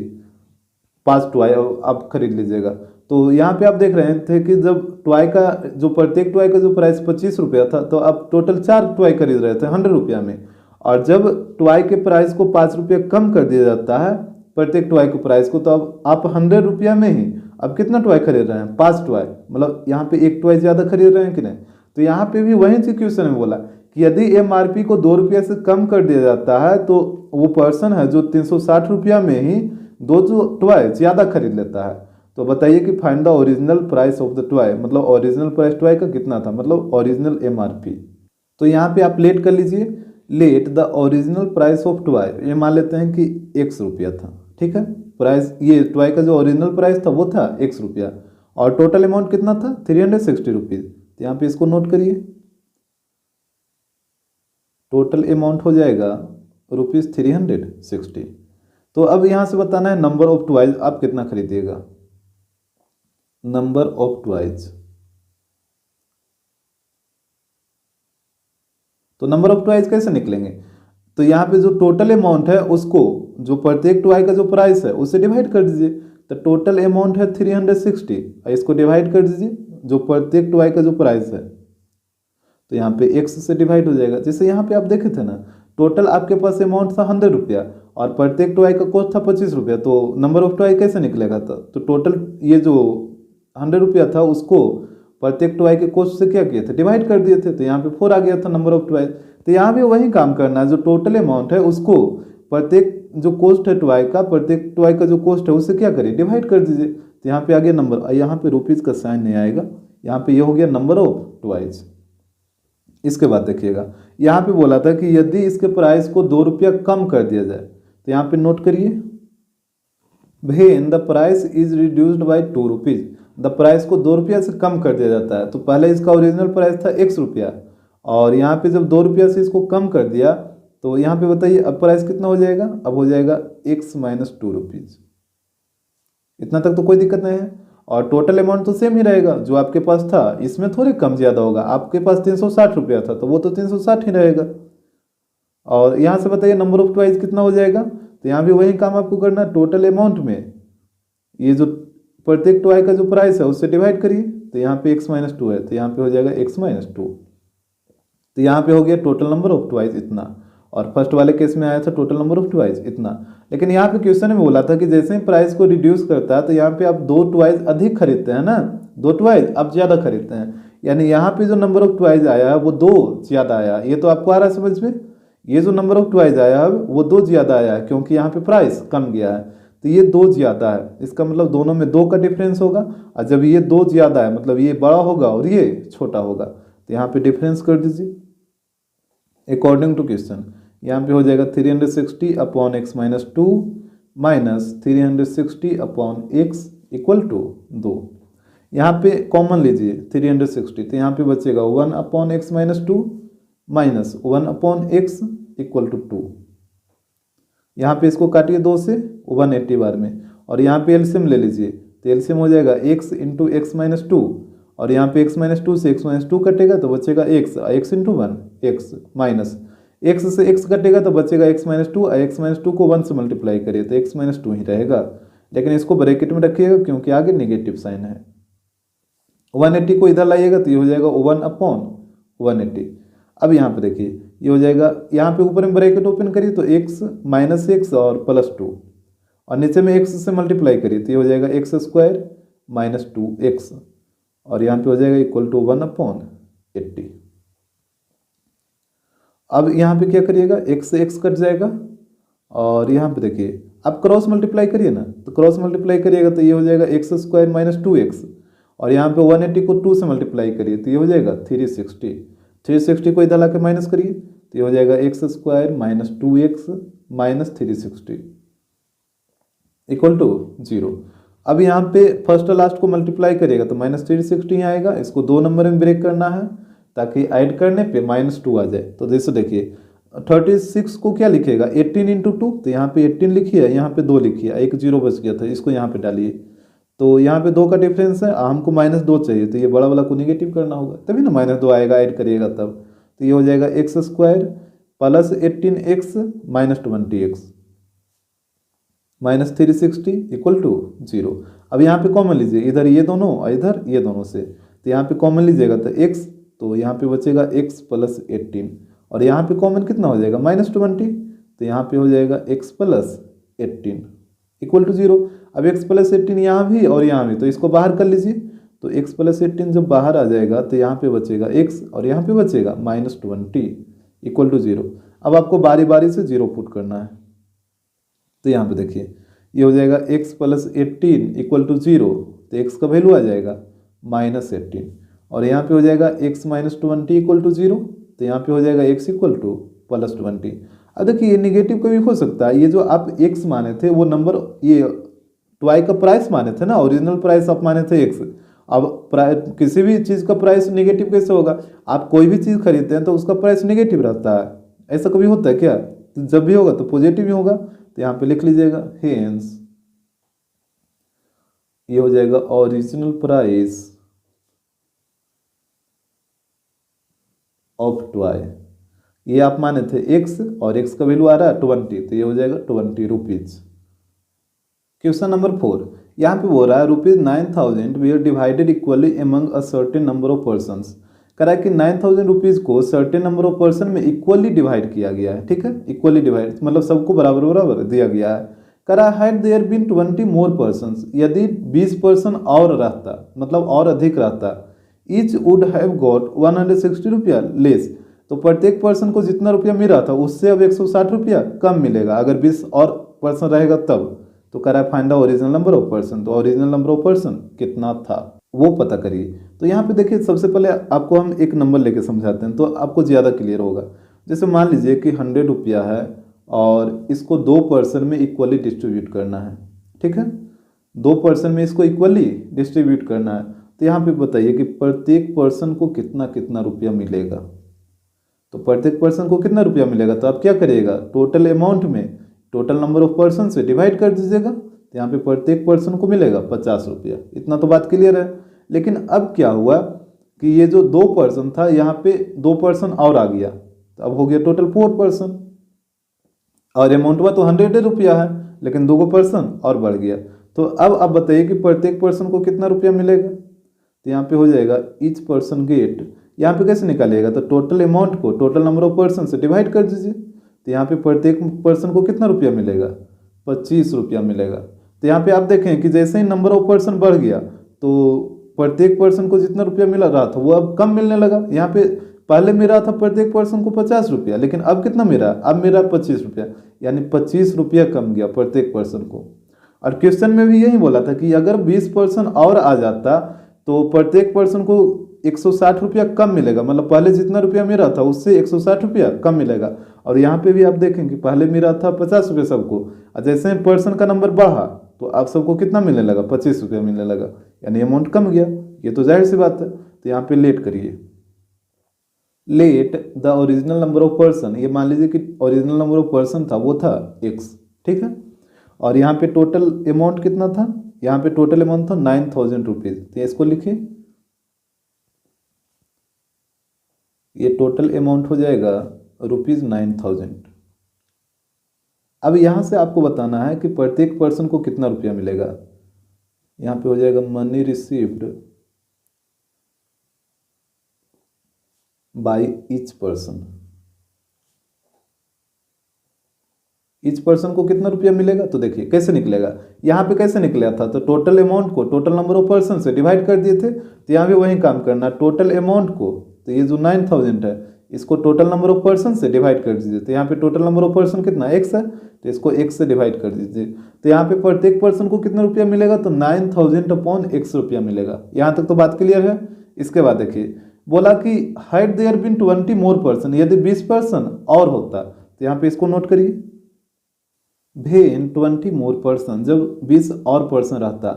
5 टॉय आप खरीद लीजिएगा। तो यहाँ पे आप देख रहे थे कि जब टॉय का जो प्रत्येक टॉय का जो प्राइस 25 रुपया था तो आप टोटल 4 टॉय खरीद रहे थे 100 रुपया में, और जब टॉय के प्राइस को 5 रुपया कम कर दिया जाता है प्रत्येक टॉय के प्राइस को, तो अब आप 100 रुपया में ही अब कितना टॉय खरीद रहे हैं, 5 टॉय, मतलब यहाँ पे एक टॉय ज़्यादा खरीद रहे हैं कि नहीं। तो यहाँ पे भी वही चीज क्वेश्चन में बोला कि यदि MRP को 2 रुपया से कम कर दिया जाता है तो वो पर्सन है जो 360 रुपया में ही 2 जो टॉय ज़्यादा खरीद लेता है। तो बताइए कि find the original price of the toy, मतलब ओरिजिनल प्राइस टॉय का कितना था, मतलब ओरिजिनल MRP। तो यहाँ पे आप लेट कर लीजिए, let the original price of toy, ये मान लेते हैं कि 100 रुपया था, ठीक है। प्राइस ये टॉय का जो ओरिजिनल प्राइस था वो था ₹X, और टोटल अमाउंट कितना था 360 रुपीज़। तो यहाँ पे इसको नोट करिए, टोटल अमाउंट हो जाएगा ₹360। तो अब यहाँ से बताना है नंबर ऑफ टॉयज आप कितना खरीदिएगा, नंबर ऑफ टॉयज। तो नंबर ऑफ टॉयज कैसे निकलेंगे, तो यहाँ पे जो टोटल अमाउंट है उसको जो प्रत्येक टॉय का जो प्राइस है उससे डिवाइड कर दीजिए। तो टोटल अमाउंट है 360 और इसको डिवाइड कर दीजिए जो प्रत्येक टॉय का जो प्राइस है, तो यहाँ पे x से डिवाइड हो जाएगा। जैसे यहाँ पे आप देखे थे ना, टोटल आपके पास अमाउंट था ₹100 और प्रत्येक टॉय का कॉस्ट था ₹25, तो नंबर ऑफ टॉय कैसे निकलेगा था, तो टोटल ये जो ₹100 था उसको प्रत्येक टॉय के कॉस्ट से क्या किए थे, डिवाइड कर दिए थे, तो यहाँ पे 4 आ गया था नंबर ऑफ टॉय। तो यहाँ भी वही काम करना है, जो टोटल अमाउंट है उसको प्रत्येक जो कॉस्ट है टॉय का, प्रत्येक टॉय का जो कॉस्ट है उससे क्या करिए, डिवाइड कर दीजिए। तो यहाँ पे आ गया नंबर, यहाँ पे रुपीज़ का साइन नहीं आएगा, यहाँ पे ये हो गया नंबर ऑफ टॉयज। इसके बाद देखिएगा यहाँ पे बोला था कि यदि इसके प्राइस को ₹2 कम कर दिया जाए, तो यहाँ पे नोट करिए, when the price is reduced by ₹2, the price को ₹2 से कम कर दिया जाता है। तो पहले इसका ओरिजिनल प्राइस था ₹X और यहाँ पे जब ₹2 से इसको कम कर दिया तो यहाँ पे बताइए अब प्राइस कितना हो जाएगा, अब हो जाएगा X - ₹2। इतना तक तो कोई दिक्कत नहीं है, और टोटल अमाउंट तो सेम ही रहेगा जो आपके पास था, इसमें थोड़ी कम ज़्यादा होगा। आपके पास ₹360 था तो वो तो 360 ही रहेगा। और यहाँ से बताइए नंबर ऑफ टॉयज कितना हो जाएगा, तो यहाँ भी वही काम आपको करना है, टोटल अमाउंट में ये जो प्रत्येक टॉय का जो प्राइस है उससे डिवाइड करिए। तो यहाँ पे X - 2 है तो यहाँ पे हो जाएगा X - 2। तो यहाँ पे हो गया टोटल नंबर ऑफ टॉयज इतना, और फर्स्ट वाले केस में आया था टोटल नंबर ऑफ टॉयज इतना। लेकिन यहाँ पे क्वेश्चन में बोला था कि जैसे ही प्राइस को रिड्यूस करता है तो यहाँ पे आप 2 टॉयज अधिक खरीदते हैं ना, 2 टॉयज आप ज़्यादा खरीदते हैं, यानी यहाँ पे जो नंबर ऑफ टॉयज आया है वो 2 ज़्यादा आया। ये तो आपको आ रहा है समझ में, ये जो नंबर ऑफ टॉयज आया है वो 2 ज़्यादा आया है क्योंकि यहाँ पे प्राइस कम गया है, तो ये 2 ज़्यादा है। इसका मतलब दोनों में 2 का डिफरेंस होगा, और जब ये 2 ज़्यादा है मतलब ये बड़ा होगा और ये छोटा होगा, तो यहाँ पे डिफरेंस कर दीजिए अकॉर्डिंग टू क्वेश्चन। यहाँ पे हो जाएगा 360 upon X - 2 minus 360 upon X equal to 2। यहाँ पे कॉमन लीजिए 360, तो यहाँ पे बचेगा 1 upon X - 2 minus 1 upon X equal to 2। यहाँ पे इसको काटिए 2 से 180 बार में, और यहाँ पे एलसीएम ले लीजिए, तो एलसीएम हो जाएगा x इंटू X - 2, और यहाँ पे X - 2 से X - 2 कटेगा तो बचेगा x into 1 x minus x से x कटेगा तो बचेगा X - 2, और X - 2 को 1 से मल्टीप्लाई करिए तो X - 2 ही रहेगा, लेकिन इसको ब्रैकेट में रखिएगा क्योंकि आगे नेगेटिव साइन है। 180 को इधर लाइएगा तो ये हो जाएगा 1 अपॉन 180। अब यहाँ पे देखिए ये हो जाएगा, यहाँ पे ऊपर में ब्रैकेट ओपन करिए तो x - x और +2, और नीचे में x से मल्टीप्लाई करिए तो ये हो जाएगा x² - 2x, और यहाँ पे हो जाएगा इक्वल टू 1 अपॉन 80। अब यहाँ पे क्या करिएगा, x से x कट जाएगा, और यहाँ पे देखिए आप क्रॉस मल्टीप्लाई करिए ना, तो क्रॉस मल्टीप्लाई करिएगा तो ये हो जाएगा x² - 2x, और यहाँ पे 180 को 2 से मल्टीप्लाई करिए तो ये हो जाएगा 360। 360 को इधर ला के माइनस करिए तो ये हो जाएगा x² - 2x minus 360 equal to 0। अब यहाँ पे फर्स्ट और लास्ट को मल्टीप्लाई करिएगा तो -360 ही आएगा। इसको 2 नंबर में ब्रेक करना है ताकि ऐड करने पे -2 आ जाए। तो जैसे देखिए 36 को क्या लिखिएगा, 18 इंटू 2, तो यहाँ पे 18 लिखिए, यहाँ पे 2 लिखिए, एक 0 बच गया था, इसको यहाँ पे डालिए। तो यहाँ पे 2 का डिफरेंस है, हमको -2 चाहिए, तो ये बड़ा वाला को निगेटिव करना होगा तभी ना -2 आएगा, ऐड करिएगा तब। तो ये हो जाएगा x² plus 18x minus 20x minus 360 equal to 0। अब यहाँ पे कॉमन लीजिए, इधर ये दोनों और इधर ये दोनों से, तो यहाँ पे कॉमन लीजिएगा तो x, तो यहाँ पे बचेगा x प्लस 18, और यहाँ पे कॉमन कितना हो जाएगा -20, तो यहाँ पे हो जाएगा x प्लस 18 इक्वल टू 0। अब x प्लस 18 यहाँ भी और यहाँ भी, तो इसको बाहर कर लीजिए, तो x प्लस 18 जब बाहर आ जाएगा तो यहाँ पे बचेगा x और यहाँ पे बचेगा -20 इक्वल टू 0। अब आपको बारी बारी से 0 पुट करना है, तो यहाँ पे देखिए ये हो जाएगा x प्लस 18 इक्वल टू 0, तो x का वैल्यू आ जाएगा -18, और यहाँ पे हो जाएगा x माइनस 20 इक्वल टू 0, तो यहाँ पे हो जाएगा x इक्वल टू +20। अब देखिए ये निगेटिव कभी हो सकता है, ये जो आप एक्स माने थे वो नंबर, ये टॉय का प्राइस माने थे ना, ओरिजिनल प्राइस आप माने थे एक्स। अब किसी भी चीज़ का प्राइस निगेटिव कैसे होगा? आप कोई भी चीज़ खरीदते हैं तो उसका प्राइस निगेटिव रहता है, ऐसा कभी होता है क्या? तो जब भी होगा तो पॉजिटिव ही होगा। तो यहाँ पे लिख लीजिएगा हेंस ये हो जाएगा ओरिजिनल प्राइस ऑफ टॉय। ये आप माने थे एक्स और एक्स का वैल्यू आ रहा है 20, तो ये हो जाएगा 20 रुपीज। क्वेश्चन नंबर 4, यहाँ पे बोल रहा है ₹9,000 were divided equally among a certain number of persons. कह रहा है कि 9,000 रुपीज़ को सर्टेन नंबर ऑफ पर्सन में इक्वली डिवाइड किया गया है। ठीक है, इक्वली डिवाइड मतलब सबको बराबर बराबर दिया गया है। कह रहा है had there been 20 more persons, यदि 20 पर्सन और रहता मतलब और अधिक रहता, ईच वुड हैव गॉट 160 रुपया लेस, तो प्रत्येक पर्सन को जितना रुपया मिल रहा था उससे अब 160 रुपया कम मिलेगा अगर 20 और पर्सन रहेगा तब। तो कह रहा है find the original number of person, तो ओरिजिनल नंबर ऑफ पर्सन कितना था वो पता करिए। तो यहाँ पे देखिए सबसे पहले आपको हम एक नंबर लेके समझाते हैं तो आपको ज़्यादा क्लियर होगा। जैसे मान लीजिए कि 100 रुपया है और इसको 2 पर्सन में इक्वली डिस्ट्रीब्यूट करना है। ठीक है, 2 पर्सन में इसको इक्वली डिस्ट्रीब्यूट करना है। तो यहाँ पे बताइए कि प्रत्येक पर्सन को कितना कितना रुपया मिलेगा। तो प्रत्येक पर्सन को कितना रुपया मिलेगा, तो आप क्या करिएगा, टोटल अमाउंट में टोटल नंबर ऑफ पर्सन से डिवाइड कर दीजिएगा। तो यहाँ पे प्रत्येक पर्सन को मिलेगा 50 रुपया। इतना तो बात क्लियर है। लेकिन अब क्या हुआ कि ये जो 2 पर्सन था यहाँ पे 2 पर्सन और आ गया, तो अब हो गया टोटल 4 पर्सन और अमाउंट में तो 100 रुपया है लेकिन 2 पर्सन और बढ़ गया। तो अब आप बताइए कि प्रत्येक पर्सन को कितना रुपया मिलेगा। तो यहाँ पे हो जाएगा ईच पर्सन गेट, यहाँ पे कैसे निकालिएगा, तो टोटल अमाउंट को टोटल नंबर ऑफ पर्सन से डिवाइड कर दीजिए। तो यहाँ पे प्रत्येक पर्सन को कितना रुपया मिलेगा, 25 रुपया मिलेगा। तो यहाँ पे आप देखें कि जैसे ही नंबर ऑफ पर्सन बढ़ गया तो प्रत्येक पर्सन को जितना रुपया मिल रहा था वो अब कम मिलने लगा। यहाँ पे पहले मिला था प्रत्येक पर्सन को 50 रुपया, लेकिन अब कितना मिला, अब मेरा 25 रुपया, यानी 25 रुपया कम गया प्रत्येक पर्सन को। और क्वेश्चन में भी यही बोला था कि अगर 20 पर्सन और आ जाता तो प्रत्येक पर्सन को 160 रुपया कम मिलेगा, मतलब पहले जितना रुपया मिला था उससे 160 रुपया कम मिलेगा। और यहाँ पे भी आप देखें कि पहले मिला था 50 रुपये सबको, और जैसे पर्सन का नंबर बढ़ा तो आप सबको कितना मिलने लगा, 25 रुपया मिलने लगा, यानी अमाउंट कम गया। ये तो जाहिर सी बात है। तो यहाँ पे लेट करिए, let the original number of person, ये मान लीजिए कि ओरिजिनल नंबर ऑफ पर्सन था वो था x। ठीक है, और यहाँ पे टोटल अमाउंट कितना था, यहाँ पे टोटल अमाउंट था 9,000 रुपीज़। तो इसको लिखिए, ये टोटल अमाउंट हो जाएगा ₹9,000। अब यहाँ से आपको बताना है कि प्रत्येक पर्सन को कितना रुपया मिलेगा। यहाँ पे हो जाएगा money received by each person. Each person को कितना रुपया मिलेगा, तो देखिए कैसे निकलेगा, यहाँ पे कैसे निकला था, तो टोटल अमाउंट को टोटल नंबर ऑफ पर्सन से डिवाइड कर दिए थे। तो यहाँ भी वही काम करना, टोटल अमाउंट को, तो ये जो 9,000 है इसको टोटल नंबर ऑफ पर्सन से डिवाइड कर दीजिए। तो यहाँ पे टोटल नंबर ऑफ पर्सन कितना x है, तो इसको x से डिवाइड कर दीजिए। तो यहाँ पे प्रत्येक पर्सन को कितना रुपया मिलेगा, तो 9,000 अपॉन x रुपया मिलेगा। यहाँ तक तो बात क्लियर है। इसके बाद देखिए बोला कि had there been 20 more person, यदि 20 पर्सन और होता, तो यहाँ पे इसको नोट करिए, भेन 20 मोर पर्सन, जब 20 और पर्सन रहता।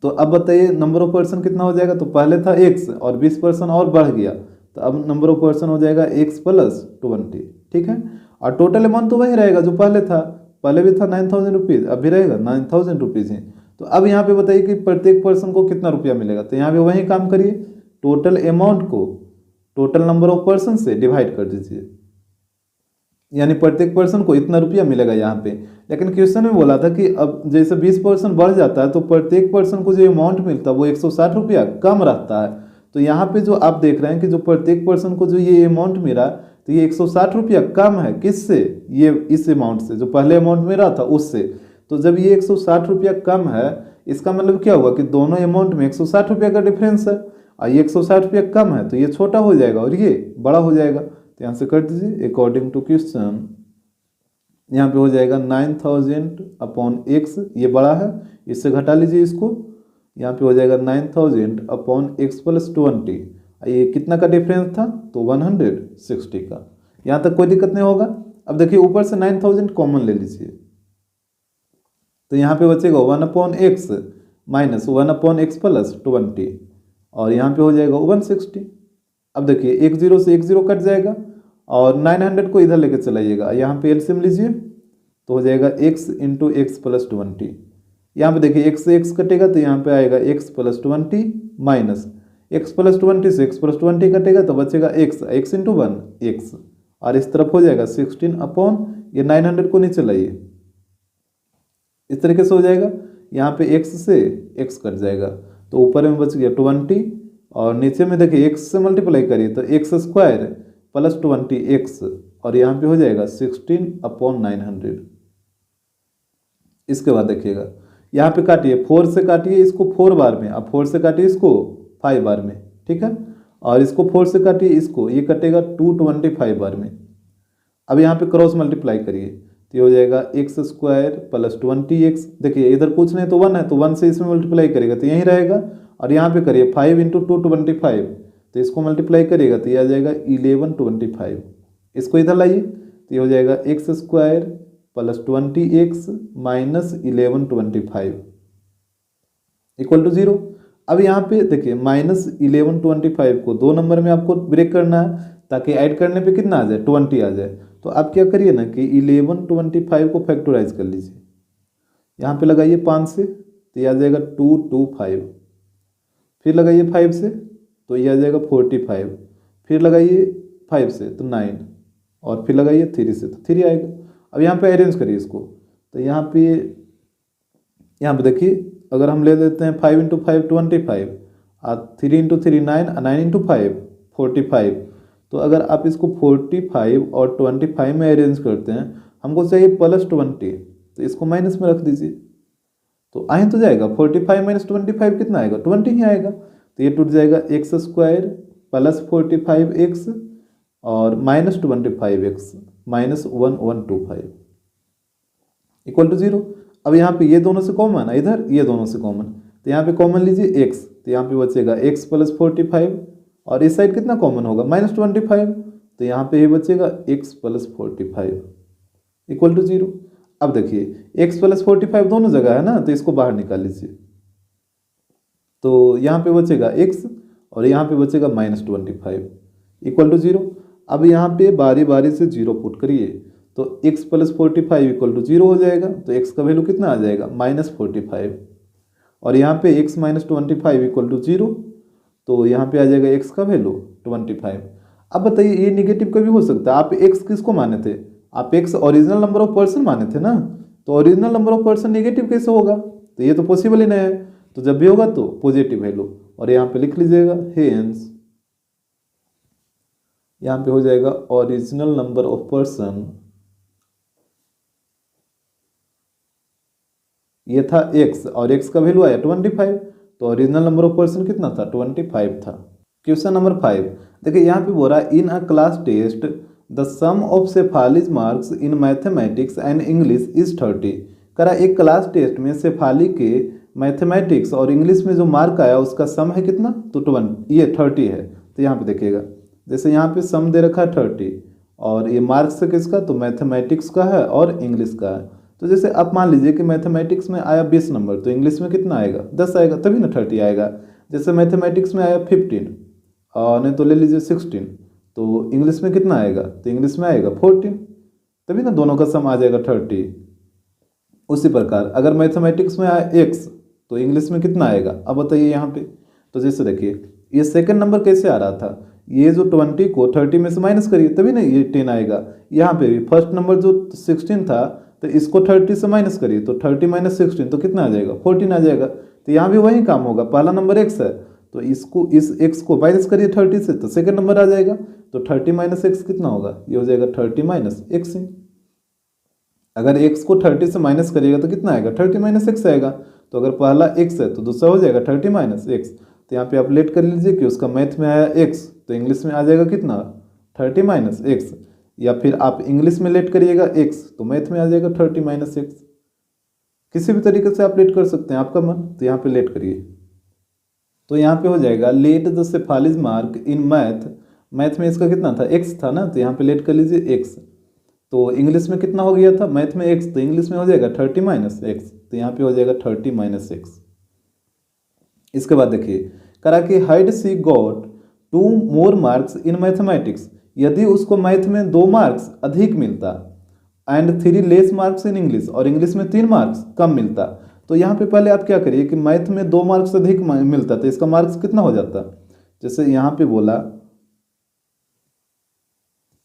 तो अब बताइए नंबर ऑफ पर्सन कितना हो जाएगा, तो पहले था x और 20 पर्सन और बढ़ गया, तो अब नंबर ऑफ पर्सन हो जाएगा x प्लस 20। ठीक है, और टोटल अमाउंट तो वही रहेगा जो पहले था, पहले भी था 9,000 रुपीज़, अब भी रहेगा 9,000 रुपीज़ ही। तो अब यहाँ पे बताइए कि प्रत्येक पर्सन को कितना रुपया मिलेगा। तो यहाँ पे वही काम करिए, टोटल अमाउंट को टोटल नंबर ऑफ पर्सन से डिवाइड कर दीजिए, यानी प्रत्येक पर्सन को इतना रुपया मिलेगा यहाँ पे। लेकिन क्वेश्चन में बोला था कि अब जैसे 20 पर्सन बढ़ जाता है तो प्रत्येक पर्सन को जो अमाउंट मिलता है वो 160 रुपया कम रहता है। तो यहाँ पे जो आप देख रहे हैं कि जो प्रत्येक पर्सन को जो ये अमाउंट मिला, तो ये 160 रुपया कम है किससे, ये इस अमाउंट से जो पहले अमाउंट मिला था उससे। तो जब ये 160 रुपया कम है, इसका मतलब क्या हुआ कि दोनों अमाउंट में 160 रुपया का डिफरेंस है, और ये 160 रुपया कम है तो ये छोटा हो जाएगा और ये बड़ा हो जाएगा। तो यहाँ से कर दीजिए अकॉर्डिंग टू क्वेश्चन, यहाँ पे हो जाएगा 9,000 अपॉन x, ये बड़ा है, इससे घटा लीजिए इसको, यहाँ पे हो जाएगा 9,000 अपॉन x प्लस 20। ये कितना का डिफरेंस था, तो 160 का। यहाँ तक कोई दिक्कत नहीं होगा। अब देखिए ऊपर से 9000 कॉमन ले लीजिए, तो यहाँ पे बचेगा 1/x माइनस 1/x प्लस 20 और यहाँ पे हो जाएगा 160। अब देखिए एक जीरो से एक जीरो कट जाएगा और 900 को इधर लेके चलाइएगा, यहाँ पे एलसीएम लीजिए तो हो जाएगा x इंटू एक्स प्लस 20। यहाँ पे देखिए x से x कटेगा तो यहाँ पे आएगा x plus 20 minus x plus 20 से x प्लस 20 कटेगा तो बचेगा x इंटू 1 x और इस तरफ हो जाएगा 16 अपॉन ये 900 को नीचे लाइए, इस तरीके से हो जाएगा। यहाँ पे x से x कट जाएगा तो ऊपर में बच गया 20 और नीचे में देखिए x से मल्टीप्लाई करिए तो x स्क्वायर प्लस 20x और यहाँ पे हो जाएगा 16 अपॉन 900। इसके बाद देखिएगा यहाँ पे काटिए 4 से काटिए इसको 4 बार में, अब 4 से काटिए इसको 5 बार में, ठीक है, और इसको 4 से काटिए इसको, ये कटेगा 225 बार में। अब यहाँ पे क्रॉस मल्टीप्लाई करिए तो ये हो जाएगा एक्स स्क्वायर प्लस 20x, देखिए इधर कुछ नहीं तो 1 है तो 1 से इसमें मल्टीप्लाई करेगा तो यही रहेगा और यहाँ पे करिए 5 इंटू 225 तो इसको मल्टीप्लाई करिएगा तो ये आ जाएगा 1125। इसको इधर लाइए तो ये हो जाएगा x square plus 20x minus 1125 equal to 0। अब यहाँ पे देखिए माइनस 1125 को 2 नंबर में आपको ब्रेक करना है ताकि ऐड करने पे कितना आ जाए 20 आ जाए। तो आप क्या करिए ना कि 1125 को फैक्टराइज कर लीजिए, यहाँ पे लगाइए 5 से तो ये आ जाएगा 225, फिर लगाइए 5 से तो ये आ जाएगा 45, फिर लगाइए 5 से तो 9 और फिर लगाइए 3 से तो 3 आएगा। अब यहाँ पे अरेंज करिए इसको तो यहाँ पे देखिए अगर हम ले लेते हैं 5 इंटू 5 25 और 3 इंटू 3 9 9 इंटू 5 45, तो अगर आप इसको 45 और 25 में अरेंज करते हैं हमको चाहिए प्लस 20 तो इसको माइनस में रख दीजिए तो आ तो जाएगा 45 माइनस 25 कितना आएगा 20 ही आएगा। तो ये टूट जाएगा एक्स स्क्वायर प्लस 45x और minus 25x minus 1125 equal to 0। अब यहाँ पे ये दोनों से कॉमन है, इधर ये दोनों से कॉमन तो यहाँ पे कॉमन लीजिए x तो यहाँ पे बचेगा x प्लस 45 और इस साइड कितना कॉमन होगा माइनस 25 तो यहाँ पे ये बचेगा x प्लस 45 इक्वल टू 0। अब देखिए x प्लस 45 दोनों जगह है ना तो इसको बाहर निकाल लीजिए तो यहाँ पे बचेगा x और यहाँ पे बचेगा माइनस 25 इक्वल टू 0। अब यहाँ पे बारी बारी से 0 पुट करिए तो x प्लस 45 इक्वल टू 0 हो जाएगा तो x का वैल्यू कितना आ जाएगा माइनस 45 और यहाँ पे x माइनस 25 इक्वल टू 0 तो यहाँ पे आ जाएगा x का वैल्यू 25। अब बताइए ये निगेटिव कभी हो सकता है, आप x किसको माने थे, आप x original number of person माने थे ना, तो original number of person negative कैसे होगा, तो ये तो पॉसिबल ही नहीं है। तो जब भी होगा तो पॉजिटिव वैल्यू और यहाँ पे लिख लीजिएगा हेंस यहाँ पे हो जाएगा ओरिजिनल नंबर ऑफ पर्सन, ये था x और x का वैल्यू आया 25 तो ओरिजिनल नंबर ऑफ पर्सन कितना था 25 था। क्वेश्चन नंबर 5 देखिए यहाँ पे बोल रहा है in a class test the sum of Shefali's marks in mathematics and English is 30। करा एक क्लास टेस्ट में सेफाली के मैथमेटिक्स और इंग्लिश में जो मार्क आया उसका सम है कितना तो 30 है। तो यहाँ पे देखिएगा जैसे यहाँ पे सम दे रखा है 30 और ये मार्क्स है किसका तो मैथमेटिक्स का है और इंग्लिश का है। तो जैसे आप मान लीजिए कि मैथमेटिक्स में आया 20 नंबर तो इंग्लिश में कितना आएगा 10 आएगा तभी ना 30 आएगा। जैसे मैथमेटिक्स में आया 15 और नहीं तो ले लीजिए 16 तो इंग्लिश में कितना आएगा तो इंग्लिश में आएगा 14 तभी ना दोनों का सम आ जाएगा 30। उसी प्रकार अगर मैथमेटिक्स में आया x तो इंग्लिश में कितना आएगा अब बताइए यहाँ पे। तो जैसे देखिए ये सेकंड नंबर कैसे आ रहा था, ये जो 20 को 30 में से माइनस करिए तभी ना ये 10 आएगा। यहाँ पे भी फर्स्ट नंबर जो 16 था तो इसको 30 से माइनस करिए तो 30 माइनस 16 तो कितना आ जाएगा 14 आ जाएगा। तो यहाँ भी वही काम होगा, पहला नंबर x है तो इसको इस x को माइनस करिए 30 से तो सेकंड नंबर आ जाएगा। तो 30 माइनस एक्स कितना होगा ये हो जाएगा 30 माइनस एक्स। अगर x को 30 से माइनस करिएगा तो कितना आएगा 30 माइनस एक्स आएगा। तो अगर पहला x है तो दूसरा हो जाएगा 30 माइनस एक्स। तो यहाँ पे आप लेट कर लीजिए कि उसका मैथ में आया x तो इंग्लिश में आ जाएगा कितना 30 माइनस एक्स, या फिर आप इंग्लिश में लेट करिएगा x तो मैथ में आ जाएगा 30 माइनस एक्स। किसी भी तरीके से आप लेट कर सकते हैं आपका मन। तो यहाँ पे लेट करिए तो यहाँ पे हो जाएगा let the Shefali's mark in math, math में इसका कितना था x था ना तो यहाँ पे लेट कर लीजिए x। तो इंग्लिश में कितना हो गया था, मैथ में x, तो इंग्लिश में हो जाएगा 30 माइनस एक्स, तो यहाँ पे हो जाएगा 30 माइनस एक्स। इसके बाद देखिए करा कि had she got 2 more marks in mathematics, यदि उसको मैथ में 2 मार्क्स अधिक मिलता, and 3 less marks in English, और इंग्लिश में 3 मार्क्स कम मिलता। तो यहाँ पे पहले आप क्या करिए कि मैथ में 2 मार्क्स अधिक मिलता तो इसका मार्क्स कितना हो जाता। जैसे यहाँ पे बोला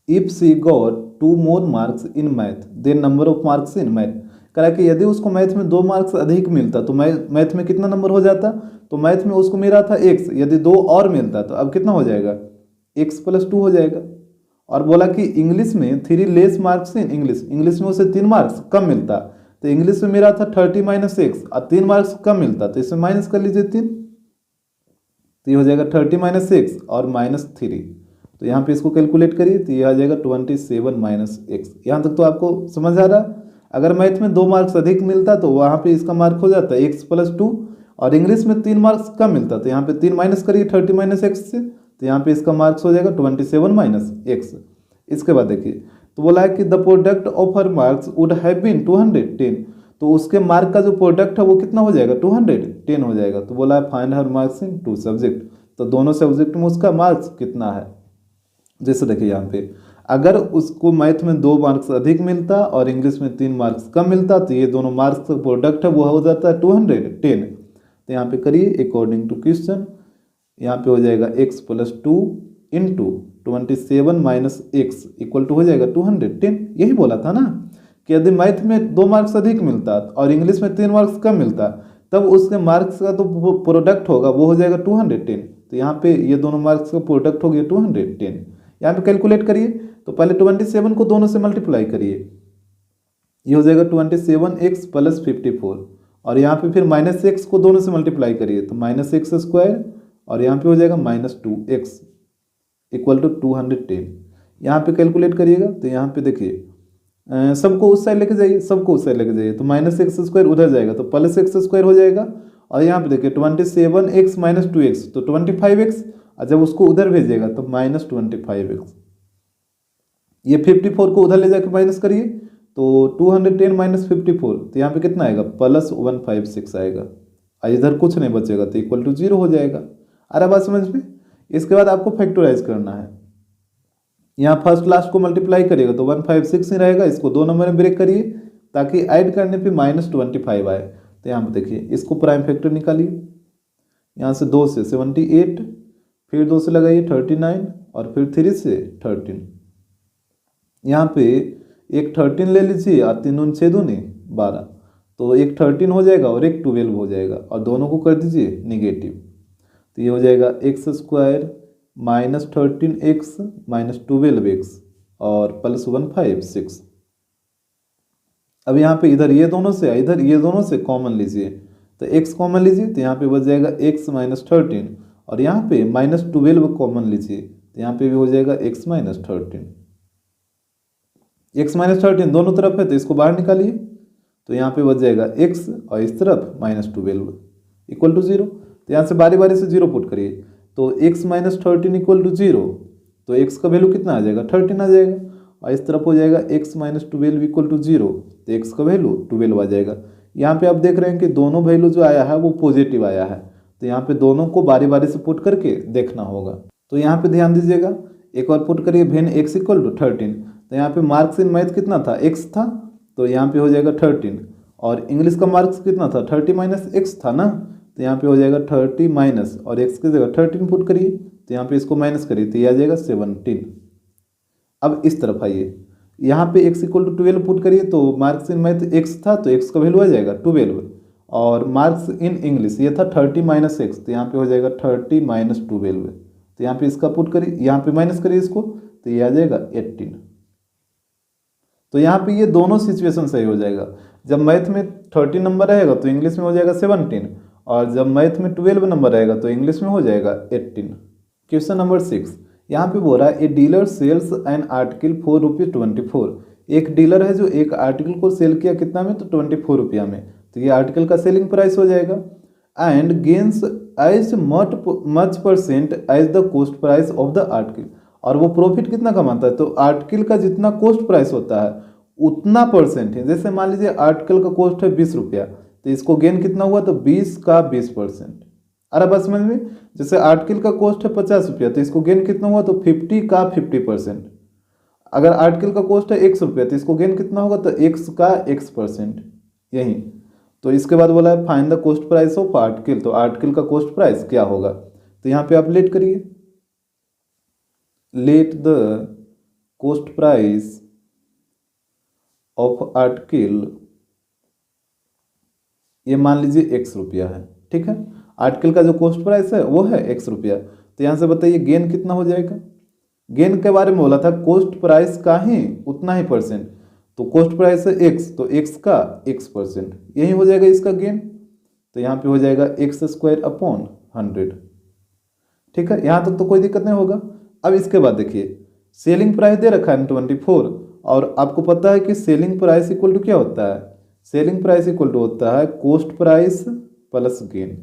if she got 2 more marks in math then number of marks in math, करा कि यदि उसको मैथ में 2 मार्क्स अधिक मिलता तो मैथ में कितना नंबर हो जाता। तो मैथ में उसको मिला था x, यदि 2 और मिलता तो अब कितना हो जाएगा, x प्लस 2 हो जाएगा। और बोला कि इंग्लिश में 3 less marks in English, English में उसे 3 मार्क्स कम मिलता, तो इंग्लिश में मेरा था 30 माइनस एक्स और 3 मार्क्स कम मिलता, तो इसमें माइनस कर लीजिए 3, तो ये हो जाएगा 30 माइनस एक्स और माइनस 3, तो यहाँ पे इसको कैलकुलेट करिए तो ये आ जाएगा 27 माइनस एक्स। यहाँ तक तो आपको समझ आ रहा। अगर मैथ में 2 मार्क्स अधिक मिलता तो वहाँ पे इसका मार्क हो जाता है x प्लस 2, और इंग्लिश में 3 मार्क्स कम मिलता तो यहाँ पे 3 माइनस करिए 30 माइनस एक्स से, तो यहाँ पे इसका मार्क्स हो जाएगा 27 माइनस एक्स। इसके बाद देखिए तो बोला है कि the product of her marks would have been 210, तो उसके मार्क का जो प्रोडक्ट है वो कितना हो जाएगा 210 हो जाएगा। तो बोला है find her marks in 2 subject, तो दोनों सब्जेक्ट में उसका मार्क्स कितना है। जैसे देखिए यहाँ पे अगर उसको मैथ में 2 मार्क्स अधिक मिलता और इंग्लिश में 3 मार्क्स कम मिलता तो ये दोनों मार्क्स का प्रोडक्ट है वो हो जाता है 210। तो यहाँ पे करिए अकॉर्डिंग टू क्वेश्चन, यहाँ पे हो जाएगा x plus 2 into 27 minus x equal to हो जाएगा 210। यही बोला था ना कि यदि मैथ में 2 मार्क्स अधिक मिलता और इंग्लिश में 3 मार्क्स कम मिलता तब उसके मार्क्स का तो प्रोडक्ट होगा वो हो जाएगा 210। तो यहाँ पे ये दोनों मार्क्स का प्रोडक्ट हो गया 210। यहाँ पे कैलकुलेट करिए तो पहले 27 को दोनों से मल्टीप्लाई करिए, ये हो जाएगा 27x प्लस 54, और यहाँ पे फिर माइनस एक्स को दोनों से मल्टीप्लाई करिए तो माइनस एक्स स्क्वायर, और यहाँ पे हो जाएगा माइनस 2x इक्वल टू 210। यहाँ पे कैलकुलेट करिएगा तो यहाँ पे देखिए सबको उस साइड लेके जाइए, सबको उस साइड लेके जाइए तो माइनस एक्स स्क्वायर उधर जाएगा तो प्लस एक्स स्क्वायर हो जाएगा, और यहाँ पे देखिए 27x माइनस 2x तो 25x, और जब उसको उधर भेजिएगा तो माइनस 25x। ये 54 को उधर ले जाकर माइनस करिए तो 210 माइनस 54, तो यहाँ पे कितना आएगा प्लस 156 आएगा, और इधर कुछ नहीं बचेगा तो इक्वल टू 0 हो जाएगा। अरे बात समझ में। इसके बाद आपको फैक्टराइज करना है, यहाँ फर्स्ट लास्ट को मल्टीप्लाई करिएगा तो 156 ही रहेगा, इसको 2 नंबर में ब्रेक करिए ताकि ऐड करने पे माइनस 25 आए। तो यहाँ पे देखिए इसको प्राइम फैक्टर निकालिए, यहाँ से 2 से 78, फिर 2 से लगाइए 39, और फिर 3 से 13। यहाँ पे एक 13 ले लीजिए और 3 दूनी 6 दूनी 12, तो एक 13 हो जाएगा और एक 12 हो जाएगा, और दोनों को कर दीजिए निगेटिव, तो ये हो जाएगा x square minus 13x minus 12x और प्लस 156। अब यहाँ पे इधर ये दोनों से इधर ये दोनों से कॉमन लीजिए तो x कॉमन लीजिए तो यहाँ पे बच जाएगा x माइनस 13, और यहाँ पे माइनस 12 कॉमन लीजिए तो यहाँ पे भी हो जाएगा x माइनस 13। x माइनस 13 दोनों तरफ है तो इसको बाहर निकालिए तो यहाँ पे बच जाएगा x और इस तरफ माइनस 12 इक्वल टू 0। तो यहाँ से बारी बारी से 0 पुट करिए तो x माइनस 13 इक्वल टू 0, तो x का वैल्यू कितना आ जाएगा 13 आ जाएगा, और इस तरफ हो जाएगा x माइनस 12 इक्वल टू 0, तो x का वैल्यू 12 आ जाएगा। यहाँ पे आप देख रहे हैं कि दोनों वैल्यू जो आया है वो पॉजिटिव आया है, तो यहाँ पे दोनों को बारी बारी से पुट करके देखना होगा। तो यहाँ पे ध्यान दीजिएगा, एक और पुट करिए वेन x इक्वल टू 13, तो यहाँ पे मार्क्स इन मैथ कितना था x था, तो यहाँ पे हो जाएगा 13, और इंग्लिश का मार्क्स कितना था 30 माइनस एक्स था ना, तो यहाँ पे हो जाएगा 30 माइनस और x की जगह 13 पुट करिए तो यहाँ पे इसको माइनस करिए तो ये आ जाएगा 17। अब इस तरफ आइए, यहाँ पे x इक्वल टू 12 पुट करिए तो मार्क्स इन मैथ x था तो x का वैल्यू आ जाएगा 12, और मार्क्स इन इंग्लिश ये था 30 माइनस एक्स, तो यहाँ पे हो जाएगा 30 माइनस 12, तो यहाँ पे इसका पुट करिए, यहाँ पे माइनस करिए इसको तो ये आ जाएगा 18। तो यहाँ पे ये दोनों सिचुएशन सही हो जाएगा। जब मैथ में 30 नंबर रहेगा तो इंग्लिश में हो जाएगा 17, और जब मैथ में 12 नंबर रहेगा तो इंग्लिश में हो जाएगा 18। क्वेश्चन नंबर 6, यहाँ पे बोल रहा है a dealer sells an article ₹4.24। एक डीलर है जो एक आर्टिकल को सेल किया कितना में, तो 24 रुपया में, तो ये आर्टिकल का सेलिंग प्राइस हो जाएगा। And gains as much percent as the cost price of the article, और वो प्रॉफिट कितना कमाता है, तो आर्टिकल का जितना कॉस्ट प्राइस होता है उतना परसेंट है। जैसे मान लीजिए आर्टिकल का कॉस्ट है 20 रुपया, तो इसको गेन कितना हुआ, तो 20 का 20%। अरे बस समझ में, जैसे आर्टिकल का कॉस्ट है 50 रुपया, तो इसको गेन कितना हुआ, तो 50 का 50%। अगर आर्टिकल का कॉस्ट है 100 रुपया, तो इसको गेन कितना होगा, तो x का x%। यही तो इसके बाद बोला है find the cost price of article, तो आर्टिकल का कॉस्ट प्राइस क्या होगा, तो यहाँ पे आप लेट करिए, let the cost price of article, ये मान लीजिए x रुपया है, ठीक है। आर्टिकल का जो कॉस्ट प्राइस है वो है x रुपया, तो यहाँ से बताइए गेन कितना हो जाएगा। गेन के बारे में बोला था कॉस्ट प्राइस का ही उतना ही परसेंट, तो कॉस्ट प्राइस है x, तो x का x%, यही हो जाएगा इसका गेन। तो यहाँ पे हो जाएगा x² अपॉन 100, ठीक है। यहाँ तक तो कोई दिक्कत नहीं होगा। अब इसके बाद देखिए सेलिंग प्राइस दे रखा है 24, और आपको पता है कि सेलिंग प्राइस इक्वल टू क्या होता है, सेलिंग प्राइस इक्वल टू होता है कॉस्ट प्राइस प्लस गेन।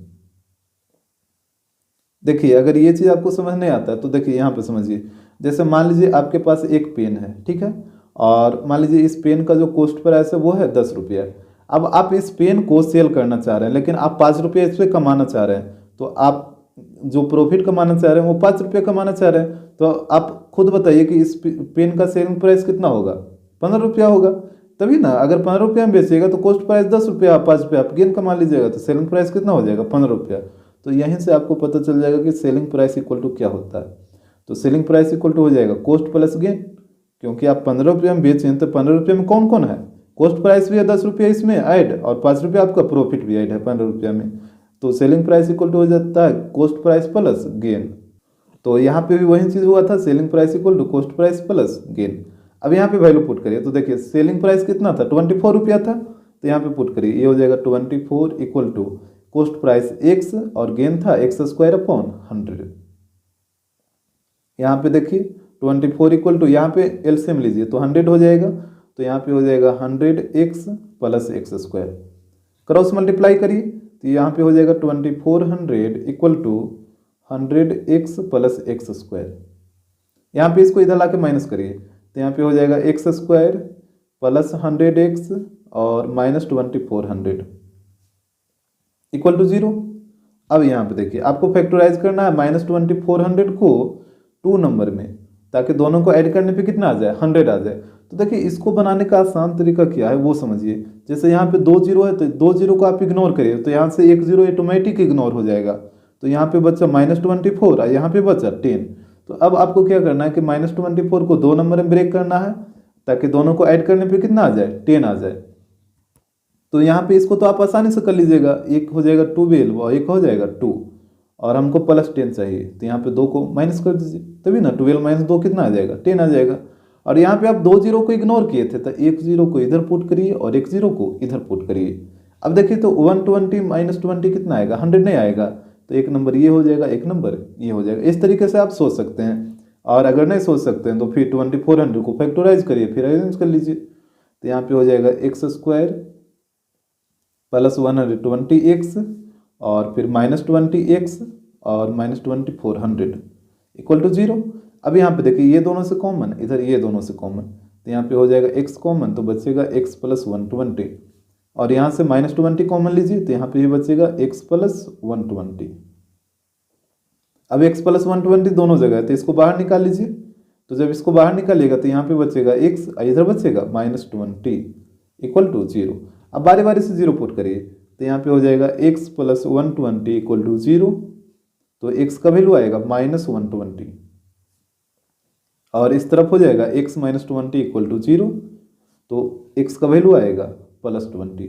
देखिए अगर ये चीज़ आपको समझ नहीं आता है तो देखिए यहाँ पे समझिए, जैसे मान लीजिए आपके पास एक पेन है, ठीक है, और मान लीजिए इस पेन का जो कॉस्ट प्राइस है वो है 10 रुपया। अब आप इस पेन को सेल करना चाह रहे हैं, लेकिन आप 5 रुपया इस पर कमाना चाह रहे हैं, तो आप जो प्रॉफिट कमाना चाह रहे हैं वो 5 रुपया कमाना चाह रहे हैं, तो आप खुद बताइए कि इस पेन का सेलिंग प्राइस कितना होगा, 15 रुपया होगा। तभी ना, अगर 15 रुपया में बेचिएगा तो कॉस्ट प्राइस 10 रुपया, 5 रुपया आप गेन कमा लीजिएगा, तो सेलिंग प्राइस कितना हो जाएगा, 15 रुपया। तो यहीं से आपको पता चल जाएगा कि सेलिंग प्राइस इक्वल टू क्या होता है। तो सेलिंग प्राइस इक्वल टू हो जाएगा कॉस्ट प्लस गेन, क्योंकि आप 15 रुपये में बेचें तो 15 रुपये में कौन कौन है, कॉस्ट प्राइस भी है 10 रुपया इसमें ऐड, और 5 रुपया आपका प्रॉफिट भी ऐड है 15 रुपया में। तो सेलिंग प्राइस इक्वल टू हो जाता है कॉस्ट प्राइस प्लस गेन। तो यहाँ पे भी वही चीज़ हुआ था, selling price equal to cost price plus gain. अब यहाँ पे वैल्यू पुट करिए, तो देखिए सेलिंग प्राइस कितना था, 24 रुपया था, तो यहाँ पे पुट करिए, ये हो जाएगा 24 equal to cost price x और गेन था x² अपॉन 100। यहाँ पे देखिए 24 इक्वल टू, यहाँ पे एलसीएम लीजिए तो 100 हो जाएगा, तो यहाँ पे हो जाएगा 100x plus x², cross multiply करिए तो यहाँ पे हो जाएगा 2400 equal to 100x plus x²। यहाँ पे इसको इधर ला के माइनस करिए, तो यहाँ पे हो जाएगा x² प्लस 100x और माइनस 2400 इक्वल टू 0। अब यहाँ पे देखिए आपको फैक्टराइज करना है माइनस 2400 को 2 नंबर में, ताकि दोनों को ऐड करने पे कितना आ जाए, 100 आ जाए। तो देखिए इसको बनाने का आसान तरीका क्या है वो समझिए। जैसे यहाँ पे 2 जीरो है, तो 2 जीरो को आप इग्नोर करिए, तो यहाँ से 1 जीरो ऑटोमेटिक इग्नोर हो जाएगा, तो यहाँ पे बचा -24 और यहाँ पे बचा 10। तो अब आपको क्या करना है कि -24 को 2 नंबर में ब्रेक करना है, ताकि दोनों को ऐड करने पे कितना आ जाए, 10 आ जाए। तो यहाँ पे इसको तो आप आसानी से कर लीजिएगा, एक हो जाएगा 12 और एक हो जाएगा 2, और हमको प्लस 10 चाहिए, तो यहाँ पे 2 को माइनस कर दीजिए, तभी ना 12 माइनस 2 कितना आ जाएगा, 10 आ जाएगा। और यहाँ पे आप 2 जीरो को इग्नोर किए थे, तो 1 जीरो को इधर पुट करिए और 1 जीरो को इधर पुट करिए। अब देखिए तो 120 माइनस 20 कितना आएगा, 100 नहीं आएगा, तो एक नंबर ये हो जाएगा, एक नंबर ये हो जाएगा। इस तरीके से आप सोच सकते हैं, और अगर नहीं सोच सकते हैं तो फिर 2400 को फैक्टराइज करिए, फिर अरेंज कर लीजिए। तो यहाँ पे हो जाएगा x² प्लस 120x और फिर -20x और -2400 इक्वल टू 0। अब यहाँ पे देखिए ये दोनों से कॉमन, इधर ये दोनों से कॉमन, तो यहाँ पे हो जाएगा x कॉमन, तो बचेगा x प्लस 120, और यहाँ से -20 कॉमन लीजिए, तो यहाँ पे ये बचेगा x प्लस 120। अब x प्लस 120 दोनों जगह है, तो इसको बाहर निकाल लीजिए। तो जब इसको बाहर निकालिएगा तो यहाँ पे बचेगा x, इधर बचेगा -20 इक्वल टू 0। अब बारी बारी से 0 पुट करिए, तो यहाँ पे हो जाएगा x प्लस 120 इक्वल टू 0, तो x का वैल्यू आएगा -120, और इस तरफ हो जाएगा x माइनस 20 इक्वल टू 0, तो x का वैल्यू आएगा प्लस 20।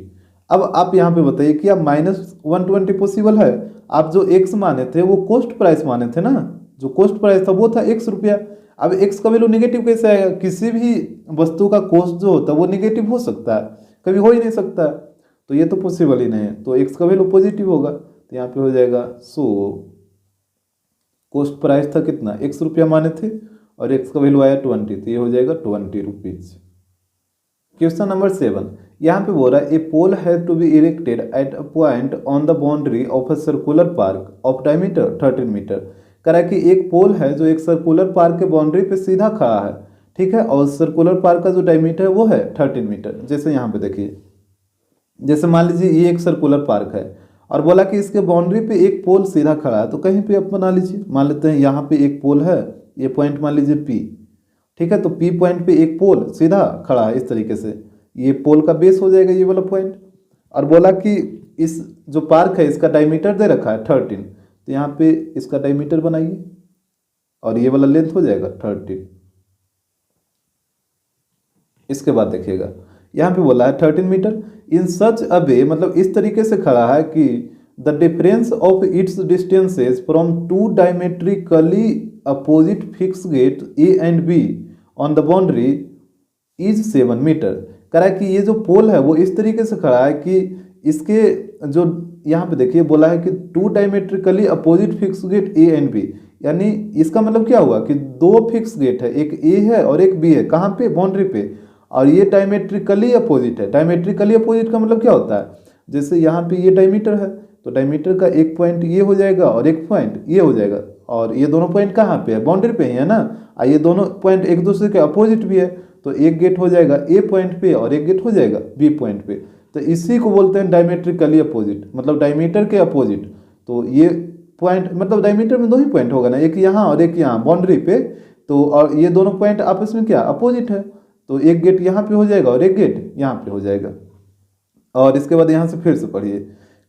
अब आप यहाँ पे बताइए कि आप -120 पॉसिबल है, आप जो x माने थे वो कॉस्ट प्राइस माने थे ना, जो कॉस्ट प्राइस था वो था x रुपया। अब x का वैल्यू नेगेटिव कैसे आएगा, किसी भी वस्तु का कॉस्ट जो होता है वो नेगेटिव हो सकता है, कभी हो ही नहीं सकता है, तो ये तो पॉसिबल ही नहीं है, तो x का वैल्यू पॉजिटिव होगा। तो यहाँ पे हो जाएगा सो कॉस्ट प्राइस था कितना, x रुपया माने थे, और x का वैल्यू आया 20, तो ये हो जाएगा 20 रुपीज। क्वेश्चन नंबर 7, यहाँ पे बोल रहा है a pole has to be erected at a point on the boundary of a circular park of diameter 13 metre कह रहा है कि एक पोल है जो एक सर्कुलर पार्क के बाउंड्री पे सीधा खड़ा है, ठीक है, और सर्कुलर पार्क का जो डायमीटर है वो है 13 मीटर। जैसे यहाँ पे देखिए, जैसे मान लीजिए ये एक सर्कुलर पार्क है और बोला कि इसके बाउंड्री पे एक पोल सीधा खड़ा है, तो कहीं पे आप बना लीजिए, मान लेते हैं यहाँ पे एक पोल है, ये पॉइंट मान लीजिए पी, ठीक है, तो पी पॉइंट पे एक पोल सीधा खड़ा है इस तरीके से, ये पोल का बेस हो जाएगा ये वाला पॉइंट। और बोला कि इस जो पार्क है इसका डायमीटर दे रखा है 13, तो यहाँ पे इसका डायमीटर बनाइए और ये वाला लेंथ हो जाएगा 13। इसके बाद देखिएगा यहाँ पे बोला है 13 मीटर इन सच अ वे, मतलब इस तरीके से खड़ा है कि the difference of its distances from two diametrically opposite fixed gates A and B on the boundary is 7 metre. कह रहा है कि ये जो पोल है वो इस तरीके से खड़ा है कि इसके जो यहाँ पे देखिए बोला है कि two diametrically opposite fixed gates A and B, यानी इसका मतलब क्या हुआ कि दो फिक्स गेट है, एक ए है और एक बी है, कहाँ पे, बाउंड्री पे, और ये डायमेट्रिकली अपोजिट है। डायमेट्रिकली अपोजिट का मतलब क्या होता है, जैसे यहाँ पे ये डायमीटर है तो डायमीटर का एक पॉइंट ये हो जाएगा और एक पॉइंट ये हो जाएगा, और ये दोनों पॉइंट कहाँ पे है, बाउंड्री पे ही है ना, और ये दोनों पॉइंट एक दूसरे के अपोजिट भी है, तो एक गेट हो जाएगा ए पॉइंट पे और एक गेट हो जाएगा बी पॉइंट पे, तो इसी को बोलते हैं डायमेट्रिकली अपोजिट, मतलब डायमीटर के अपोजिट। तो ये पॉइंट मतलब डायमीटर में दो ही पॉइंट होगा ना, एक यहाँ और एक यहाँ बाउंड्री पे, तो और ये दोनों पॉइंट आपस में क्या अपोजिट है, तो एक गेट यहाँ पे हो जाएगा और एक गेट यहाँ पे हो जाएगा। और इसके बाद यहाँ से फिर से पढ़िए,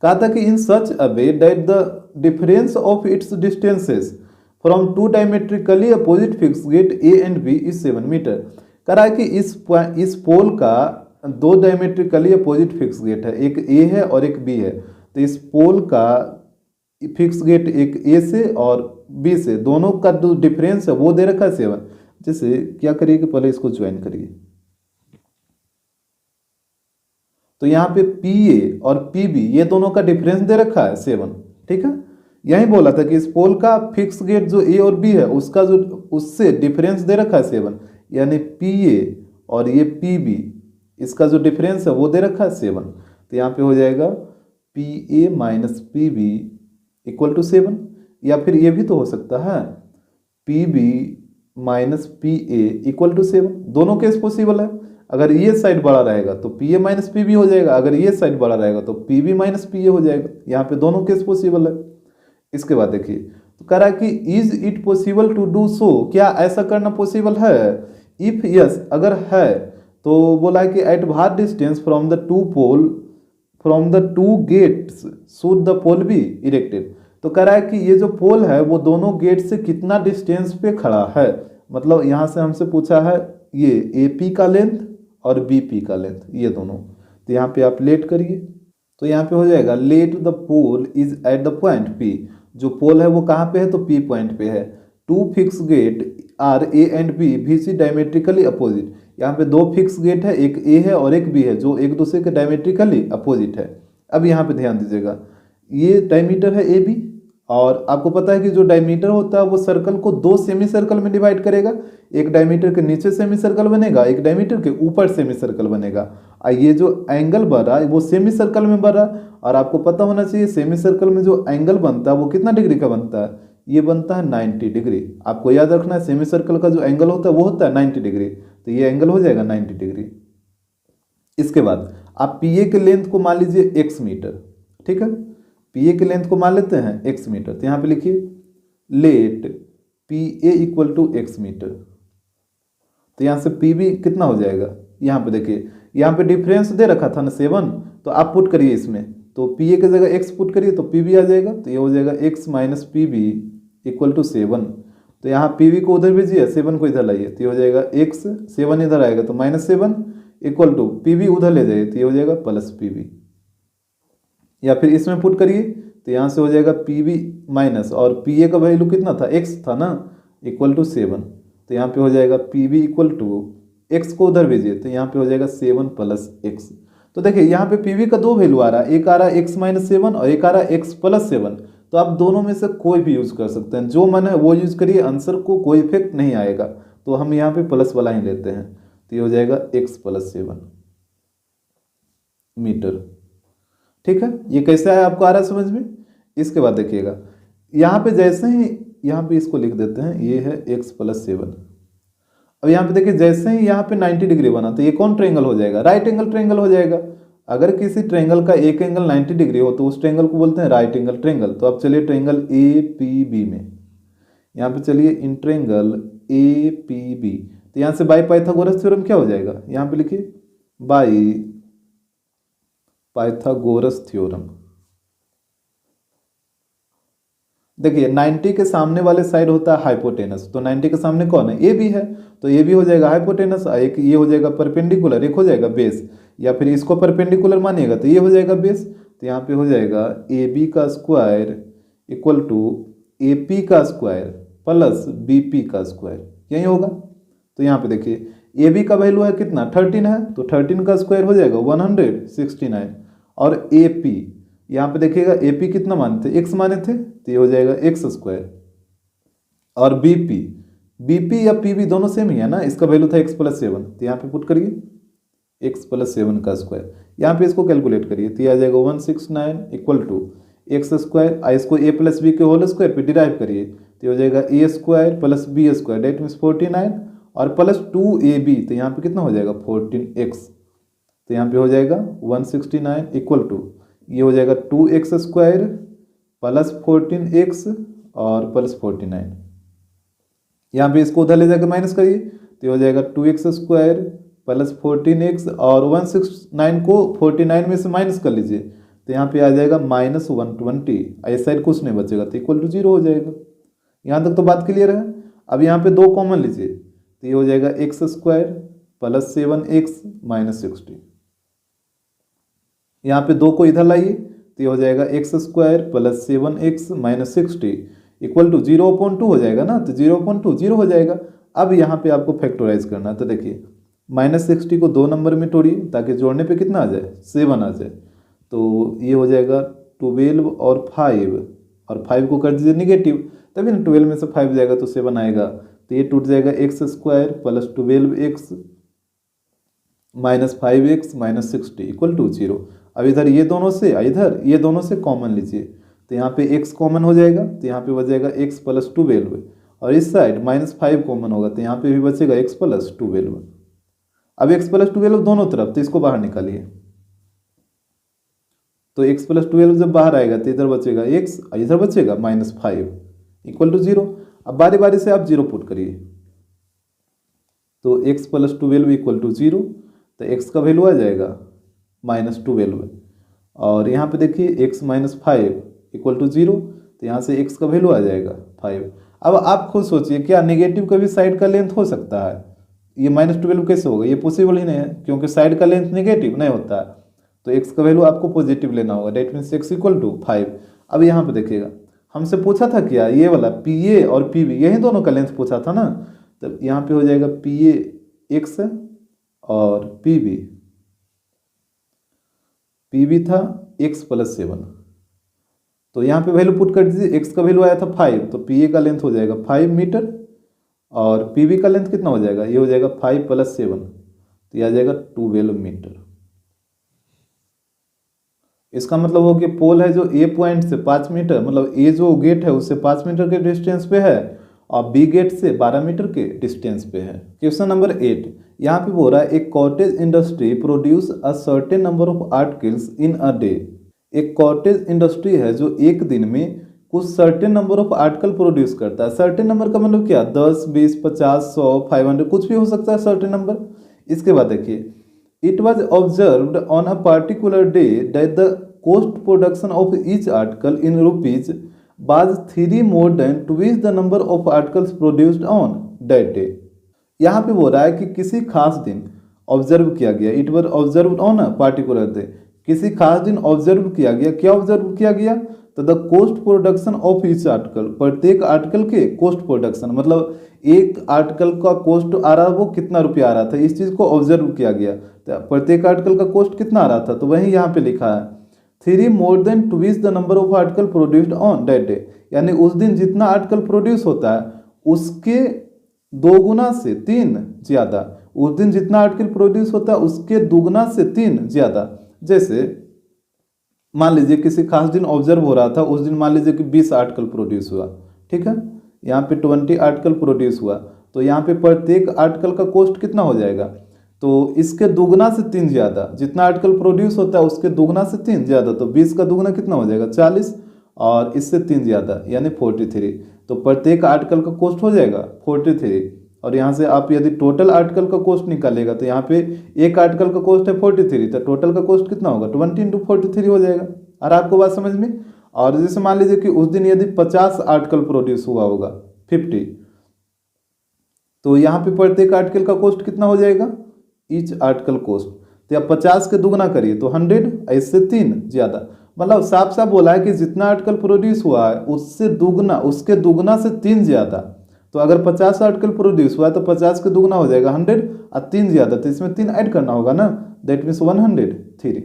कहा था कि in such a way that the difference of its distances from two diametrically opposite fixed gates A and B is 7 metre. कह रहा है कि इस पोल का दो डायमेट्रिकली अपोजिट फिक्स गेट है, एक ए है और एक बी है, तो इस पोल का फिक्स गेट एक ए से और बी से दोनों का जो डिफरेंस है वो दे रखा है 7। जैसे क्या करिए कि पहले इसको ज्वाइन करिए, तो यहाँ पे पी ए और पी बी ये दोनों का डिफरेंस दे रखा है 7, ठीक है। यही बोला था कि इस पोल का फिक्स गेट जो ए और बी है उसका जो उससे डिफरेंस दे रखा है 7, यानी पी ए और ये पी बी इसका जो डिफरेंस है वो दे रखा है 7, तो यहाँ पे हो जाएगा P A minus P B equal to 7, या फिर ये भी तो हो सकता है P B minus P A equal to 7, दोनों केस पॉसिबल है। अगर ये साइड बड़ा रहेगा तो P A minus P B हो जाएगा, अगर ये साइड बड़ा रहेगा तो P B minus P A हो जाएगा, यहाँ पे दोनों केस पॉसिबल है। इसके बाद देखिए, तो कह रहा है कि is it possible to do so, क्या ऐसा करना पॉसिबल है, इफ यस अगर है, तो बोला है कि at what distance from the two pole from the two gates should the pole be erected. तो कह रहा है कि ये जो पोल है वो दोनों गेट से कितना डिस्टेंस पे खड़ा है, मतलब यहाँ से हमसे पूछा है ये ए पी का लेंथ और बी पी का लेंथ ये दोनों, तो यहाँ पे आप लेट करिए, तो यहाँ पे हो जाएगा let the pole is at the point P, जो पोल है वो कहाँ पे है, तो पी पॉइंट पे है। Two fixed gate are A and B भी सी डायमेट्रिकली अपोजिट, यहाँ पे दो फिक्स गेट है, एक ए है और एक बी है जो एक दूसरे के डायमेट्रिकली अपोजिट है। अब यहाँ पे ध्यान दीजिएगा, ये डायमीटर है ए बी, और आपको पता है कि जो डायमीटर होता है वो सर्कल को दो सेमी सर्कल में डिवाइड करेगा, एक डायमीटर के नीचे सेमी सर्कल बनेगा, एक डायमीटर के ऊपर सेमी सर्कल बनेगा, और ये जो एंगल बन रहा है वो सेमी सर्कल में बन रहा है। और आपको पता होना चाहिए सेमी सर्कल में जो एंगल बनता है वो कितना डिग्री का बनता है, ये बनता है 90 डिग्री। आपको याद रखना है सेमी सर्कल का जो एंगल होता है वो होता है 90 डिग्री, तो ये एंगल हो जाएगा 90 डिग्री। इसके बाद आप पी ए के लेंथ को मान लीजिए x मीटर, ठीक है, पी ए के लेंथ को मान लेते हैं x मीटर, तो यहाँ पे लिखिए let P A equal to x metre, तो यहाँ से पी बी कितना हो जाएगा, यहाँ पे देखिए यहाँ पे डिफरेंस दे रखा था ना 7, तो आप पुट करिए इसमें, तो पी ए की जगह x पुट करिए तो पी बी आ जाएगा, तो ये हो जाएगा x minus P B equal to 7, तो यहाँ पी बी को उधर भेजिए 7 को इधर लाइए, तो ये हो जाएगा x, 7 इधर आएगा तो -7 इक्वल टू पी बी उधर ले जाइए तो ये हो जाएगा प्लस पी बी, या फिर इसमें पुट करिए तो यहाँ से हो जाएगा पी बी माइनस, और पी ए का वैल्यू कितना था x था ना, इक्वल टू 7, तो यहाँ पे हो जाएगा P B equal to x को उधर भेजिए तो यहाँ पे हो जाएगा 7 प्लस x। तो देखिए यहाँ पे पी बी का दो वैल्यू आ रहा है, एक आ रहा है x माइनस 7 और एक आ रहा है x प्लस 7, तो आप दोनों में से कोई भी यूज कर सकते हैं, जो मन है वो यूज करिए, आंसर को कोई इफेक्ट नहीं आएगा, तो हम यहाँ पे प्लस वाला ही लेते हैं, तो ये हो जाएगा x प्लस 7 मीटर, ठीक है। ये कैसे आया आपको आ रहा है समझ में। इसके बाद देखिएगा यहाँ पे जैसे ही यहाँ पे इसको लिख देते हैं, ये है x + 7। अब यहाँ पे देखिए जैसे ही यहाँ पे 90 डिग्री बना तो ये कौन ट्रायंगल हो जाएगा, राइट एंगल ट्रायंगल हो जाएगा। अगर किसी ट्रायंगल का एक एंगल 90 डिग्री हो तो उस ट्रायंगल को बोलते हैं राइट एंगल ट्रायंगल। तो अब चलिए ट्रायंगल APB में, यहाँ पे चलिए इन ट्रायंगल APB, तो यहाँ से बाई पाइथागोरस थ्योरम क्या हो जाएगा, यहाँ पे लिखिए बाई पाइथागोरस थ्योरम। देखिए 90 के सामने वाले साइड होता है हाइपोटेनस, तो 90 के सामने कौन है, ए बी है, तो ए बी हो जाएगा हाइपोटेनस, एक ये हो जाएगा परपेंडिकुलर, एक हो जाएगा बेस, या फिर इसको परपेंडिकुलर मानिएगा तो ये हो जाएगा बेस। तो यहाँ पे हो जाएगा ए बी का square equal to A P का स्क्वायर प्लस बी पी का स्क्वायर, यही होगा। तो यहाँ पे देखिए ए बी का वैल्यू है कितना 13 है, तो 13 का स्क्वायर हो जाएगा 169, और ए पी यहाँ पे देखिएगा ए पी कितना माने थे, एक्स माने थे, तो ये हो जाएगा एक्स स्क्वायर, और बी पी या पी बी दोनों सेम ही है ना, इसका वैल्यू था x + 7, तो यहाँ पे पुट करिए x + 7 का स्क्वायर, यहाँ पे इसको कैलकुलेट करिए तो ये आ जाएगा 169 इक्वल टू एक्स स्क्वायर, इसको a + b के होल स्क्वायर पे डिराइव करिए तो ये हो जाएगा a square plus b square that means 49 और प्लस 2ab, तो यहाँ पे कितना हो जाएगा 14x, तो यहाँ पे हो जाएगा 169 इक्वल टू ये हो जाएगा 2x स्क्वायर प्लस 14x और प्लस 49, यहाँ पे इसको उधर ले जाकर माइनस करिए तो ये हो जाएगा 2x स्क्वायर प्लस 14x और 169 को 49 में से माइनस कर लीजिए तो यहाँ पे आ जाएगा -120, इस साइड कुछ नहीं बचेगा तो इक्वल टू 0 हो जाएगा। यहाँ तक तो बात क्लियर है। अब यहाँ पे 2 कॉमन लीजिए तो ये हो जाएगा x square plus 7x minus 60, यहाँ पे 2 को इधर लाइए तो ये हो जाएगा x square plus 7x minus 60 equal to 0/2 हो जाएगा ना, तो 0/2 0 हो जाएगा। अब यहाँ पे आपको फैक्टराइज करना है, तो देखिए -60 को 2 नंबर में तोड़िए ताकि जोड़ने पे कितना आ जाए 7 आ जाए, तो ये हो जाएगा 12 और 5 को कर दीजिए निगेटिव, तभी ना 12 में से 5 जाएगा तो 7 आएगा, तो ये टूट जाएगा x square plus 12x minus 5x minus 60 equal to 0। अब इधर ये दोनों से कॉमन लीजिए तो यहाँ पे x कॉमन हो जाएगा तो यहाँ पे बचेगा x प्लस 12 और इस साइड -5 कॉमन होगा तो यहाँ पे भी बचेगा x प्लस 12। अब x प्लस 12 दोनों तरफ, तो इसको बाहर निकालिए तो x प्लस 12 जब बाहर आएगा तो इधर बचेगा x, इधर बचेगा -5 इक्वल टू 0। अब बारी बारी से आप 0 पुट करिए तो x प्लस 12 इक्वल टू 0, तो x का वैल्यू आ जाएगा -12 और यहाँ पे देखिए x माइनस 5 इक्वल टू 0, तो यहाँ से x का वैल्यू आ जाएगा 5। अब आप खुद सोचिए क्या नेगेटिव का भी साइड का लेंथ हो सकता है, ये -12 कैसे होगा, ये पॉसिबल ही नहीं है क्योंकि साइड का लेंथ नेगेटिव नहीं होता है, तो x का वैल्यू आपको पॉजिटिव लेना होगा, that means x equal to 5। अब यहाँ पे देखिएगा हमसे पूछा था क्या, ये वाला PA और PB यही दोनों का लेंथ पूछा था ना, तो यहाँ पे हो जाएगा PA x और PB था x प्लस 7, तो यहाँ पे वैल्यू पुट कर दीजिए, x का वैल्यू आया था 5 तो PA का लेंथ हो जाएगा 5 मीटर और PB का लेंथ कितना हो जाएगा, ये हो जाएगा 5 प्लस 7 तो ये आ जाएगा 12 मीटर। इसका मतलब हो कि पोल है जो A पॉइंट से 5 मीटर, मतलब A जो गेट है उससे 5 मीटर के डिस्टेंस पे है और B गेट से 12 मीटर के डिस्टेंस पे है। क्वेश्चन नंबर 8, यहाँ पे बोल रहा है एक cottage industry produce a certain number of articles in a day. एक कॉटेज इंडस्ट्री है जो एक दिन में कुछ certain number of article produce करता है। सर्टेन नंबर का मतलब क्या, 10, 20, 50, 100, 500 कुछ भी हो सकता है सर्टेन नंबर। इसके बाद देखिए it was observed on a particular day that the cost production of each article in rupees was 3 more than twice the number of articles produced on that day। यहाँ पे बोल रहा है कि किसी खास दिन ऑब्जर्व किया गया, it were observe on a particular day, किसी खास दिन ऑब्जर्व किया गया, क्या ऑब्जर्व किया गया, तो the cost production of each article, प्रत्येक आर्टिकल के कोस्ट प्रोडक्शन, मतलब एक आर्टिकल का कोस्ट आ रहा वो कितना रुपया आ रहा था, इस चीज़ को ऑब्जर्व किया गया, तो प्रत्येक आर्टिकल का कोस्ट कितना आ रहा था, तो वही यहाँ पे लिखा है 3 more than twice the number of article produced on that day, यानी उस दिन जितना आर्टिकल प्रोड्यूस होता है उसके 2 गुना से 3 ज़्यादा, उस दिन जितना आर्टिकल प्रोड्यूस होता है उसके 2 गुना से 3 ज़्यादा। जैसे मान लीजिए किसी खास दिन ऑब्जर्व हो रहा था, उस दिन मान लीजिए कि 20 आर्टिकल प्रोड्यूस हुआ, ठीक है, यहाँ पे 20 आर्टिकल प्रोड्यूस हुआ, तो यहाँ पे प्रत्येक आर्टिकल का कॉस्ट कितना हो जाएगा, तो इसके दुगना से 3 ज़्यादा, जितना आर्टिकल प्रोड्यूस होता है उसके दुगना से 3 ज़्यादा, तो 20 का दुगना कितना हो जाएगा 40, और इससे 3 ज़्यादा यानी 43। तो प्रत्येक आर्टिकल का कॉस्ट हो जाएगा 43। और यहाँ से आप यदि टोटल आर्टिकल का कॉस्ट निकालेगा तो यहाँ पे एक आर्टिकल का कॉस्ट है 43, तो टोटल का कॉस्ट कितना होगा 20 × 43 हो जाएगा। और आपको बात समझ में। और जैसे मान लीजिए कि उस दिन यदि 50 आर्टिकल प्रोड्यूस हुआ होगा 50, तो यहाँ पे प्रत्येक आर्टिकल का कॉस्ट कितना हो जाएगा, ईच आर्टिकल कॉस्ट, तो आप 50 के दुगना करिए तो 100, इससे 3 ज़्यादा, मतलब साफ साफ बोला है कि जितना आर्टिकल प्रोड्यूस हुआ है उससे दुगना, उसके दुगना से 3 ज़्यादा। तो अगर 50 आर्टिकल प्रोड्यूस हुआ है तो 50 के दुगना हो जाएगा 100 और 3 ज़्यादा, तो इसमें 3 ऐड करना होगा ना, दैट मीन्स 103।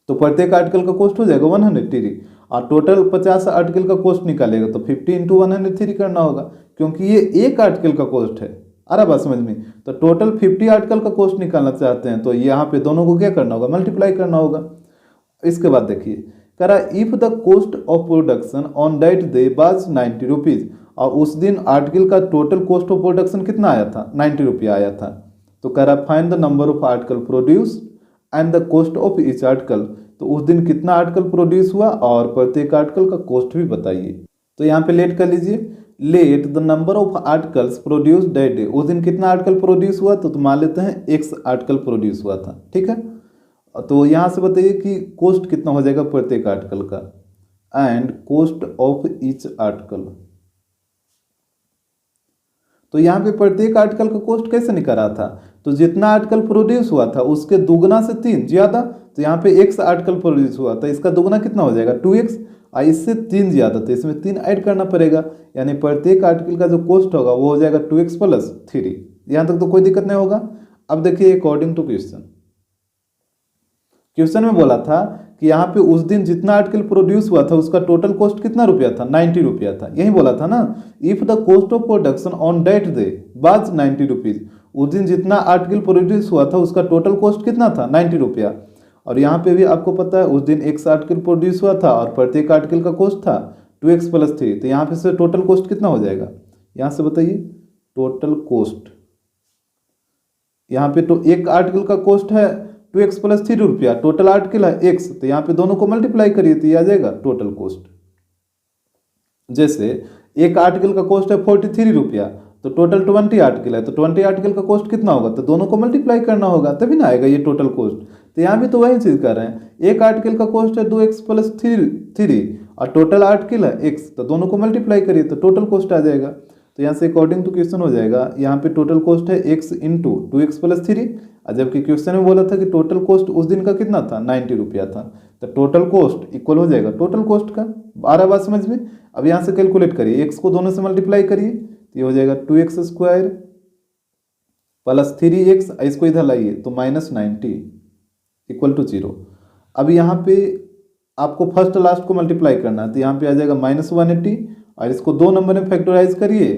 तो प्रत्येक आर्टिकल का कॉस्ट हो जाएगा 103, और टोटल 50 आर्टिकल का कॉस्ट निकालेगा तो 50 × 103 करना होगा, क्योंकि ये एक आर्टिकल का कॉस्ट है। आ रहा बात समझ में। तो टोटल 50 आर्टिकल का कॉस्ट निकालना चाहते हैं तो यहाँ पे दोनों को क्या करना होगा, मल्टीप्लाई करना होगा। इसके बाद देखिए कह रहा if the cost of production on that day was 90 rupees, और उस दिन आर्टिकल का टोटल कॉस्ट ऑफ प्रोडक्शन कितना आया था, 90 रुपया आया था। तो कह रहा find the number of article produce and the cost of each article, तो उस दिन कितना आर्टिकल प्रोड्यूस हुआ और प्रत्येक आर्टिकल का कॉस्ट भी बताइए। तो यहाँ पे लेट कर लीजिए, let the number of articles produce that day, उस दिन कितना आर्टिकल प्रोड्यूस हुआ, तो मान लेते हैं एक्स आर्टिकल प्रोड्यूस हुआ था, ठीक है। तो यहाँ से बताइए कि कॉस्ट कितना हो जाएगा प्रत्येक आर्टिकल का, and cost of each article. तो यहाँ पे प्रत्येक आर्टिकल का कॉस्ट कैसे निकल रहा था, तो जितना आर्टिकल प्रोड्यूस हुआ था उसके दुगना से 3 ज़्यादा, तो यहाँ पे एक्स आर्टिकल प्रोड्यूस हुआ था, इसका दुगना कितना हो जाएगा 2x, और इससे 3 ज़्यादा, तो इसमें 3 ऐड करना पड़ेगा, यानी प्रत्येक आर्टिकल का जो कॉस्ट होगा वो हो जाएगा 2x + 3। यहाँ तक तो कोई दिक्कत नहीं होगा। अब देखिए अकॉर्डिंग टू क्वेश्चन में बोला था कि यहाँ पे उस दिन जितना आर्टिकल प्रोड्यूस हुआ था उसका टोटल कॉस्ट कितना रुपया था, 90 रुपया था, यही बोला था ना। If the cost of production on that day was 90 rupees, उस दिन जितना आर्टिकल प्रोड्यूस हुआ था उसका टोटल कॉस्ट कितना था 90 रुपया। और यहाँ पे भी आपको पता है उस दिन एक्स आर्टिकल प्रोड्यूस हुआ था और प्रत्येक आर्टिकल का कॉस्ट था 2x + 3, तो यहाँ पे से टोटल कॉस्ट कितना हो जाएगा, यहाँ से बताइए टोटल कॉस्ट। यहाँ पे तो एक आर्टिकल का कॉस्ट है 2x + 3 रुपया, टोटल आर्टिकल है x, तो यहाँ पे दोनों को मल्टीप्लाई करिए तो ये आ जाएगा टोटल कॉस्ट। जैसे एक आर्टिकल का कॉस्ट है 43 रुपया, तो टोटल 20 आर्टिकल है, तो 20 आर्टिकल का कॉस्ट कितना होगा, तो दोनों को मल्टीप्लाई करना होगा तभी ना आएगा ये टोटल कॉस्ट। तो यहाँ भी तो वही चीज़ कर रहे हैं, एक आर्टिकल का कॉस्ट है 2x + 3 और टोटल आर्टिकल है x, तो दोनों को मल्टीप्लाई करिए तो टोटल कॉस्ट आ जाएगा। तो यहाँ से अकॉर्डिंग टू क्वेश्चन हो जाएगा, यहाँ पे टोटल कॉस्ट है x × 2x + 3, और जबकि क्वेश्चन में बोला था कि टोटल कॉस्ट उस दिन का कितना था 90 रुपया था, तो टोटल कॉस्ट इक्वल हो जाएगा टोटल कॉस्ट का। 12 बात समझ में। अब यहाँ से कैलकुलेट करिए, x को दोनों से मल्टीप्लाई करिए तो ये हो जाएगा 2x² + 3x, इसको इधर लाइए तो -90 = 0। अब यहाँ पे आपको फर्स्ट लास्ट को मल्टीप्लाई करना है, तो यहाँ पे आ जाएगा -180, और इसको 2 नंबर में फैक्टराइज करिए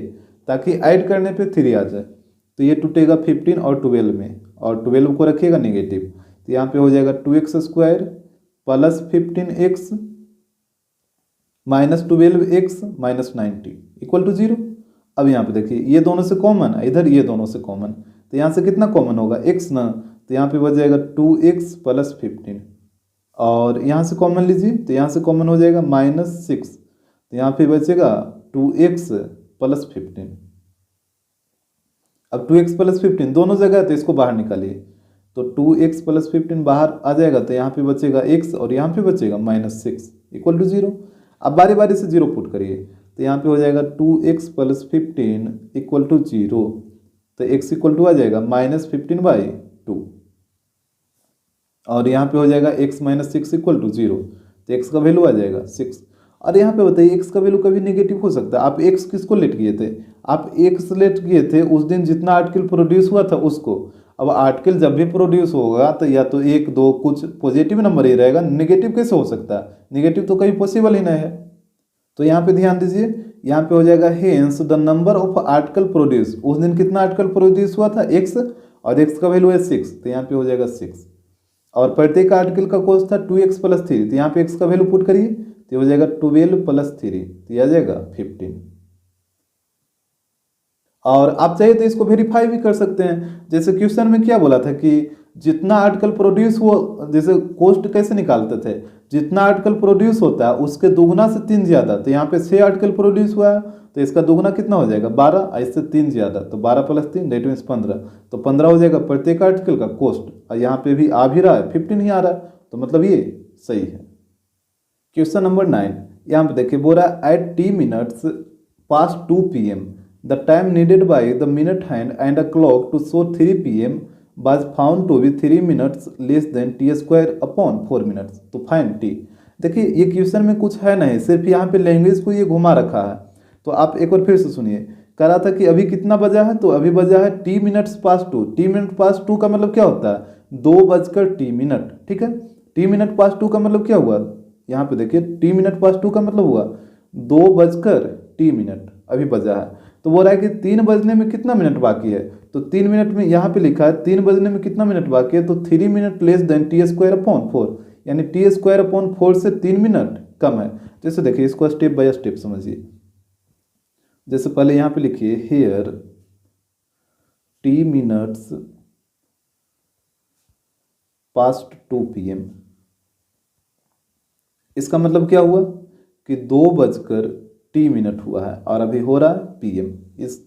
ताकि ऐड करने पे 3 आ जाए, तो ये टूटेगा 15 और 12 में, और 12 को रखिएगा नेगेटिव, तो यहाँ पे हो जाएगा 2x² + 15x -12x -90 = 0। अब यहाँ पे देखिए ये दोनों से कॉमन है, इधर ये दोनों से कॉमन, तो यहाँ से कितना कॉमन होगा x ना, तो यहाँ पे बच जाएगा 2x + 15, और यहाँ से कॉमन लीजिए तो यहाँ से कॉमन हो जाएगा -6, तो यहाँ पे बचेगा 2x + 15। अब 2x + 15 दोनों जगह तो इसको बाहर निकालिए, तो 2x + 15 बाहर आ जाएगा, तो यहाँ पे बचेगा x और यहाँ पे बचेगा -6 = 0। अब बारी बारी से 0 पुट करिए, तो यहाँ पे हो जाएगा 2x + 15 = 0, तो x = आ जाएगा -15/2, और यहाँ पे हो जाएगा x - 6 = 0, तो x का वैल्यू आ जाएगा 6। और यहाँ पे बताइए x का वैल्यू कभी नेगेटिव हो सकता है। आप x किसको लेट किए थे, आप x लेट किए थे उस दिन जितना आर्टिकल प्रोड्यूस हुआ था उसको। अब आर्टिकल जब भी प्रोड्यूस होगा तो या तो 1 2 कुछ पॉजिटिव नंबर ही रहेगा, नेगेटिव कैसे हो सकता है, नेगेटिव तो कभी पॉसिबल ही नहीं है। तो यहाँ पे ध्यान दीजिए, यहाँ पे हो जाएगा hence the number of article produce, उस दिन कितना आर्टिकल प्रोड्यूस हुआ था x, और x का वैल्यू है 6, तो यहाँ पे हो जाएगा 6, और प्रत्येक आर्टिकल का कॉस्ट था 2x + 3, तो यहाँ पे x का वैल्यू पुट करिए तो हो जाएगा 12 + 3, तो यह आ जाएगा 15। और आप चाहिए तो इसको वेरीफाई भी कर सकते हैं। जैसे क्वेश्चन में क्या बोला था कि जितना आर्टिकल प्रोड्यूस हो, जैसे कोस्ट कैसे निकालते थे, जितना आर्टिकल प्रोड्यूस होता है उसके दोगुना से 3 ज़्यादा। तो यहाँ पे 6 आर्टिकल प्रोड्यूस हुआ है तो इसका दोगुना कितना हो जाएगा 12, इससे 3 ज़्यादा, तो 12 + 3 दैट मीन्स 15। तो 15 हो जाएगा प्रत्येक आर्टिकल का कोस्ट। और यहाँ पे भी आ भी रहा है 15 ही आ रहा है, तो मतलब ये सही है। क्वेश्चन नंबर 9 यहाँ पे देखिए बोल रहा है eight t minutes past 2 PM the time needed by the minute hand and a clock to show 3 PM was found to be 3 minutes less than t square upon 4 minutes तो फाइंड t। देखिए ये क्वेश्चन में कुछ है नहीं, सिर्फ यहाँ पे लैंग्वेज को ये घुमा रखा है। तो आप एक बार फिर से सुनिए, कह रहा था कि अभी कितना बजा है, तो अभी बजा है t minutes past 2। t minutes past 2 का मतलब क्या होता है 2:t। ठीक है, t minutes past 2 का मतलब क्या हुआ, यहाँ पे देखिए t minutes past 2 का मतलब हुआ 2:t अभी बजा है। तो बोल रहा है कि 3 बजने में कितना मिनट बाकी है, तो 3 मिनट में यहाँ पे लिखा है 3 बजने में कितना मिनट बाकी है, तो 3 minute less than t square upon 4, यानी t स्क्वायर अपॉन 4 से 3 मिनट कम है। जैसे देखिए इसको स्टेप बाय स्टेप समझिए। जैसे पहले यहाँ पे लिखिए hair t minutes past 2 PM। इसका मतलब क्या हुआ कि 2:t हुआ है और अभी हो रहा है PM।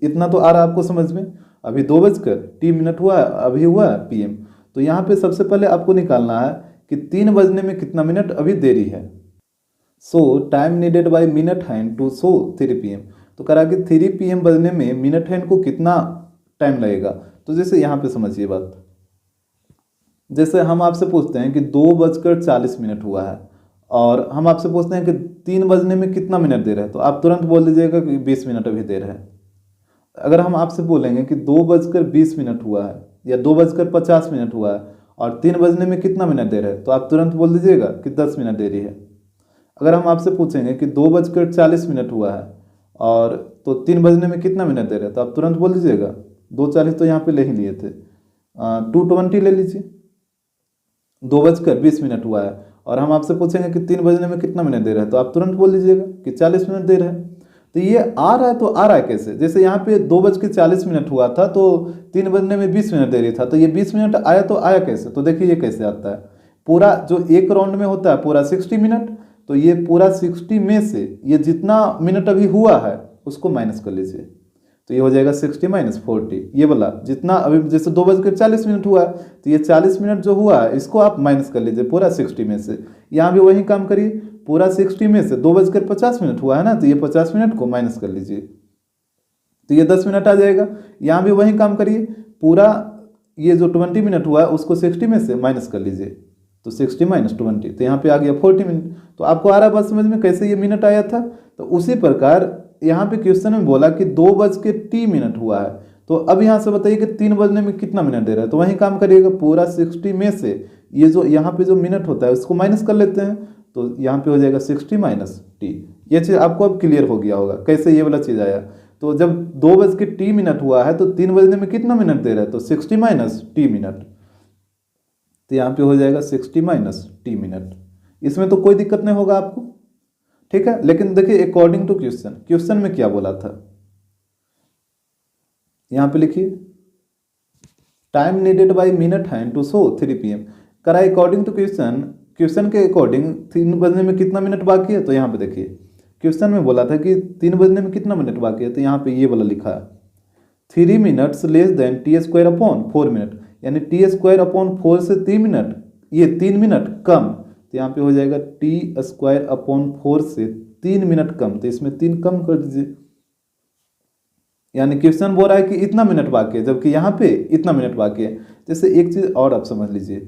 इतना तो आ रहा है आपको समझ में, अभी 2:t हुआ है, अभी हुआ है PM। तो यहाँ पे सबसे पहले आपको निकालना है कि 3 बजने में कितना मिनट अभी देरी है। So time needed by minute hand to show 3 PM। तो कह रहा कि 3 PM बजने में मिनट हैंड को कितना टाइम लगेगा। तो जैसे यहाँ पे समझिए बात, जैसे हम आपसे पूछते हैं कि 2:40 हुआ है और हम आपसे पूछते हैं कि 3 बजने में कितना मिनट देर है, तो आप तुरंत बोल दीजिएगा कि 20 मिनट अभी देर है। अगर हम आपसे बोलेंगे कि 2:20 हुआ है या 2:50 हुआ है और 3 बजने में कितना मिनट देर है, तो आप तुरंत बोल दीजिएगा कि 10 मिनट देरी है। अगर हम आपसे पूछेंगे कि 2:40 हुआ है और तो 3 बजने में कितना मिनट देर है, तो आप तुरंत बोल दीजिएगा 2:40 तो यहाँ पे ले ही लिए थे, 2:20 ले लीजिए। 2:20 हुआ है और हम आपसे पूछेंगे कि 3 बजने में कितना मिनट देर है, तो आप तुरंत बोल दीजिएगा कि 40 मिनट देर है। तो ये आ रहा है, तो आ रहा है कैसे, जैसे यहाँ पे 2:40 हुआ था तो 3 बजने में 20 मिनट देरी था, तो ये 20 मिनट आया, तो आया कैसे, तो देखिए ये कैसे आता है। पूरा जो एक राउंड में होता है पूरा 60 मिनट, तो ये पूरा 60 में से ये जितना मिनट अभी हुआ है उसको माइनस कर लीजिए, तो ये हो जाएगा 60 - 40। ये वाला जितना अभी जैसे 2:40 हुआ है तो ये 40 मिनट जो हुआ है इसको आप माइनस कर लीजिए पूरा 60 में से। यहाँ भी वही काम करिए, पूरा 60 में से 2:50 हुआ है ना, तो ये 50 मिनट को माइनस कर लीजिए, तो ये 10 मिनट आ जाएगा। यहाँ भी वही काम करिए, पूरा ये जो 20 मिनट हुआ है उसको 60 में से माइनस कर लीजिए, तो 60 - 20, तो यहाँ पे आ गया 40 मिनट। तो आपको आ रहा है बात समझ में कैसे ये मिनट आया था। तो उसी प्रकार यहाँ पे क्वेश्चन में बोला कि 2:t हुआ है, तो अब यहाँ से बताइए कि 3 बजने में कितना मिनट दे रहा है, तो वही काम करिएगा, पूरा 60 में से ये जो यहाँ पे जो मिनट होता है उसको माइनस कर लेते हैं, तो यहाँ पे हो जाएगा 60 - t। ये चीज़ आपको अब क्लियर हो गया होगा कैसे ये वाला चीज़ आया। तो जब 2:t हुआ है तो 3 बजने में कितना मिनट दे रहा है, तो 60 - t मिनट, तो यहाँ पे हो जाएगा 60 - t मिनट। इसमें तो कोई दिक्कत नहीं होगा आपको, ठीक है। लेकिन देखिए अकॉर्डिंग टू क्वेश्चन में क्या बोला था, यहाँ पे लिखिए time needed by minute hand to show 3 PM। करा अकॉर्डिंग टू क्वेश्चन के अकॉर्डिंग 3 बजने में कितना मिनट बाकी है, तो यहाँ पे देखिए क्वेश्चन में बोला था कि 3 बजने में कितना मिनट बाकी है, तो यहाँ पे ये वाला लिखा है 3 minutes less than t square upon 4 minute, यानी t स्क्वायर अपॉन 4 से 3 मिनट, ये 3 मिनट कम, तो यहाँ पे हो जाएगा t स्क्वायर अपॉन 4 से 3 मिनट कम, तो इसमें 3 कम कर दीजिए। यानी क्वेश्चन बोल रहा है कि इतना मिनट बाकी है, जबकि यहाँ पे इतना मिनट बाकी है। जैसे एक चीज़ और आप समझ लीजिए,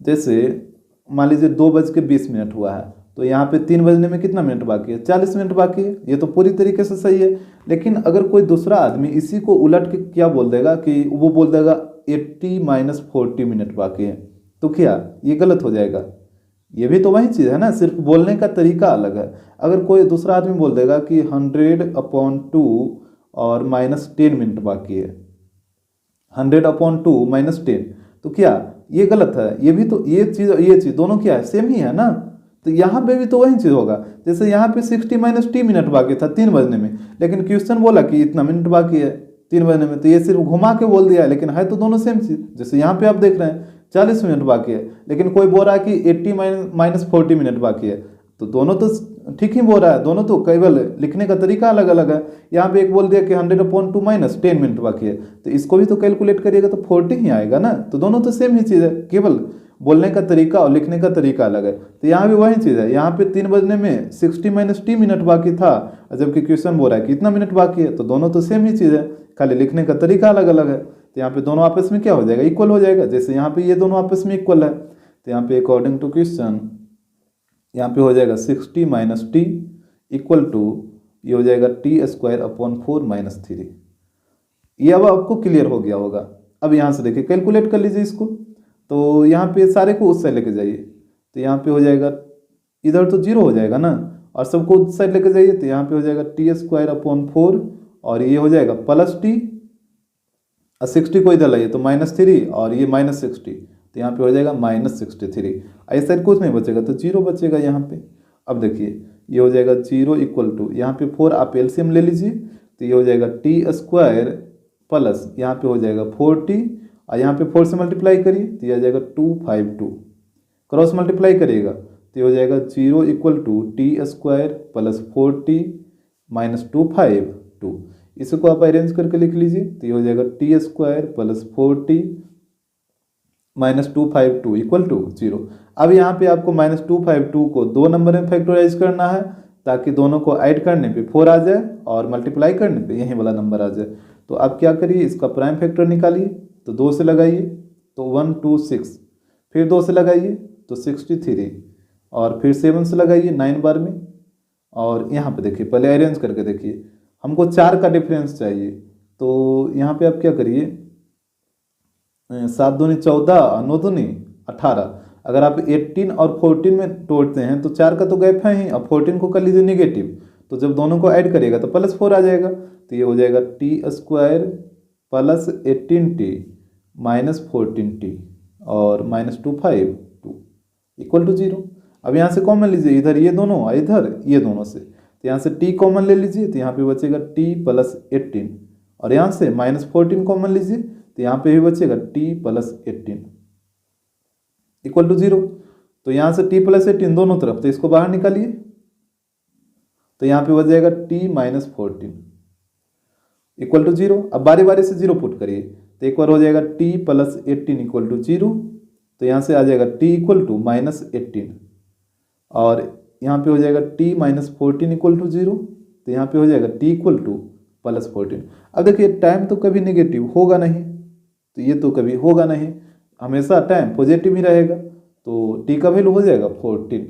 जैसे मान लीजिए 2:20 हुआ है, तो यहाँ पे 3 बजने में कितना मिनट बाकी है, 40 मिनट बाकी है। ये तो पूरी तरीके से सही है, लेकिन अगर कोई दूसरा आदमी इसी को उलट के क्या बोल देगा कि वो बोल देगा 80 - 40 मिनट बाकी है, तो क्या ये गलत हो जाएगा। ये भी तो वही चीज़ है ना, सिर्फ बोलने का तरीका अलग है। अगर कोई दूसरा आदमी बोल देगा कि 100/2 और -10 मिनट बाकी है, 100/2 -10, तो क्या ये गलत है। ये भी तो ये चीज़ दोनों क्या है, सेम ही है ना। तो यहाँ पे भी तो वही चीज़ होगा, जैसे यहाँ पे 60 - t मिनट बाकी था 3 बजने में, लेकिन क्वेश्चन बोला कि इतना मिनट बाकी है, 3 बजने में, तो ये सिर्फ घुमा के बोल दिया है, लेकिन है तो दोनों सेम चीज़। जैसे यहाँ पे आप देख रहे हैं 40 मिनट बाकी है, लेकिन कोई बोल रहा है कि 80 माइनस 40 मिनट बाकी है, तो दोनों तो ठीक ही बोल रहा है, दोनों तो केवल लिखने का तरीका अलग अलग है। यहाँ पे एक बोल दिया कि 100/2 माइनस 10 मिनट बाकी है, तो इसको भी तो कैलकुलेट करिएगा तो 40 ही आएगा ना। तो दोनों तो सेम ही चीज़ है, केवल बोलने का तरीका और लिखने का तरीका अलग है। तो यहाँ भी वही चीज़ है, यहाँ पे 3 बजने में 60 माइनस टी मिनट बाकी था, जबकि क्वेश्चन बोल रहा है कितना मिनट बाकी है, तो दोनों तो सेम ही चीज़ है, खाली लिखने का तरीका अलग अलग है। तो यहाँ पे दोनों आपस में क्या हो जाएगा, इक्वल हो जाएगा। जैसे यहाँ पे ये दोनों आपस में इक्वल है, तो यहाँ पे अकॉर्डिंग टू क्वेश्चन यहाँ पे हो जाएगा 60 माइनस टी इक्वल टू ये हो जाएगा t² - 4 - 3। ये अब आपको क्लियर हो गया होगा। अब यहाँ से देखिए कैलकुलेट कर लीजिए इसको, तो यहाँ पे सारे को उस साइड लेके जाइए, तो यहाँ पे हो जाएगा, इधर तो 0 हो जाएगा ना, और सबको उस साइड लेके जाइए, तो यहाँ पे हो जाएगा t² और ये हो जाएगा प्लस टी, और 60 को इधर लाइए तो -3 और ये -60, तो यहाँ पे हो जाएगा -63। ऐसा कुछ नहीं बचेगा, तो 0 बचेगा यहाँ पे। अब देखिए ये हो जाएगा 0 इक्वल टू यहाँ पे 4 आप एलसीएम ले लीजिए, तो ये हो जाएगा t² प्लस यहाँ पे हो जाएगा 4t, और यहाँ पे 4 से मल्टीप्लाई करिए तो ये आ जाएगा 252, क्रॉस मल्टीप्लाई करिएगा तो ये हो जाएगा 0 equal to t² plus 4t minus 252। इसको आप अरेंज करके लिख लीजिए, तो ये हो जाएगा t² plus 4t minus 252 equal to 0। अब यहाँ पे आपको -252 को 2 नंबर में फैक्टराइज करना है, ताकि दोनों को ऐड करने पे 4 आ जाए और मल्टीप्लाई करने पे यही वाला नंबर आ जाए। तो आप क्या करिए, इसका प्राइम फैक्टर निकालिए, तो 2 से लगाइए तो 126, फिर 2 से लगाइए तो 63, और फिर 7 से लगाइए 9 बार में। और यहाँ पे देखिए पहले अरेंज करके देखिए, हमको 4 का डिफरेंस चाहिए, तो यहाँ पे आप क्या करिए, 7 दूनी 14 और 9 दूनी 18। अगर आप 18 और 14 में तोड़ते हैं तो 4 का तो गैप है ही, अब 14 को कर लीजिए नेगेटिव, तो जब दोनों को ऐड करिएगा तो +4 आ जाएगा, तो ये हो जाएगा t² plus 18t minus 14t और -252 इक्वल टू 0। अब यहाँ से कॉमन लीजिए, इधर ये दोनों और इधर ये दोनों से, तो यहाँ से t कॉमन ले लीजिए, तो यहाँ पे बचेगा t प्लस 18, और यहाँ से -14 कॉमन लीजिए, तो यहाँ पे भी बचेगा t प्लस 18 इक्वल टू 0। तो यहाँ से t प्लस 18 दोनों तरफ, तो इसको बाहर निकालिए, तो यहाँ पे बच जाएगा t माइनस 14 इक्वल टू 0। अब बारी बारी से 0 पुट करिए, तो एक बार हो जाएगा t प्लस 18 इक्वल टू 0, तो यहाँ से आ जाएगा t इक्वल टू -18, और यहाँ पे हो जाएगा t माइनस 14 इक्वल टू 0, तो यहाँ पे हो जाएगा t इक्वल टू प्लस 14। अब देखिए टाइम तो कभी नेगेटिव होगा नहीं, तो ये तो कभी होगा नहीं, हमेशा टाइम पॉजिटिव ही रहेगा, तो t का वैल्यू हो जाएगा 14।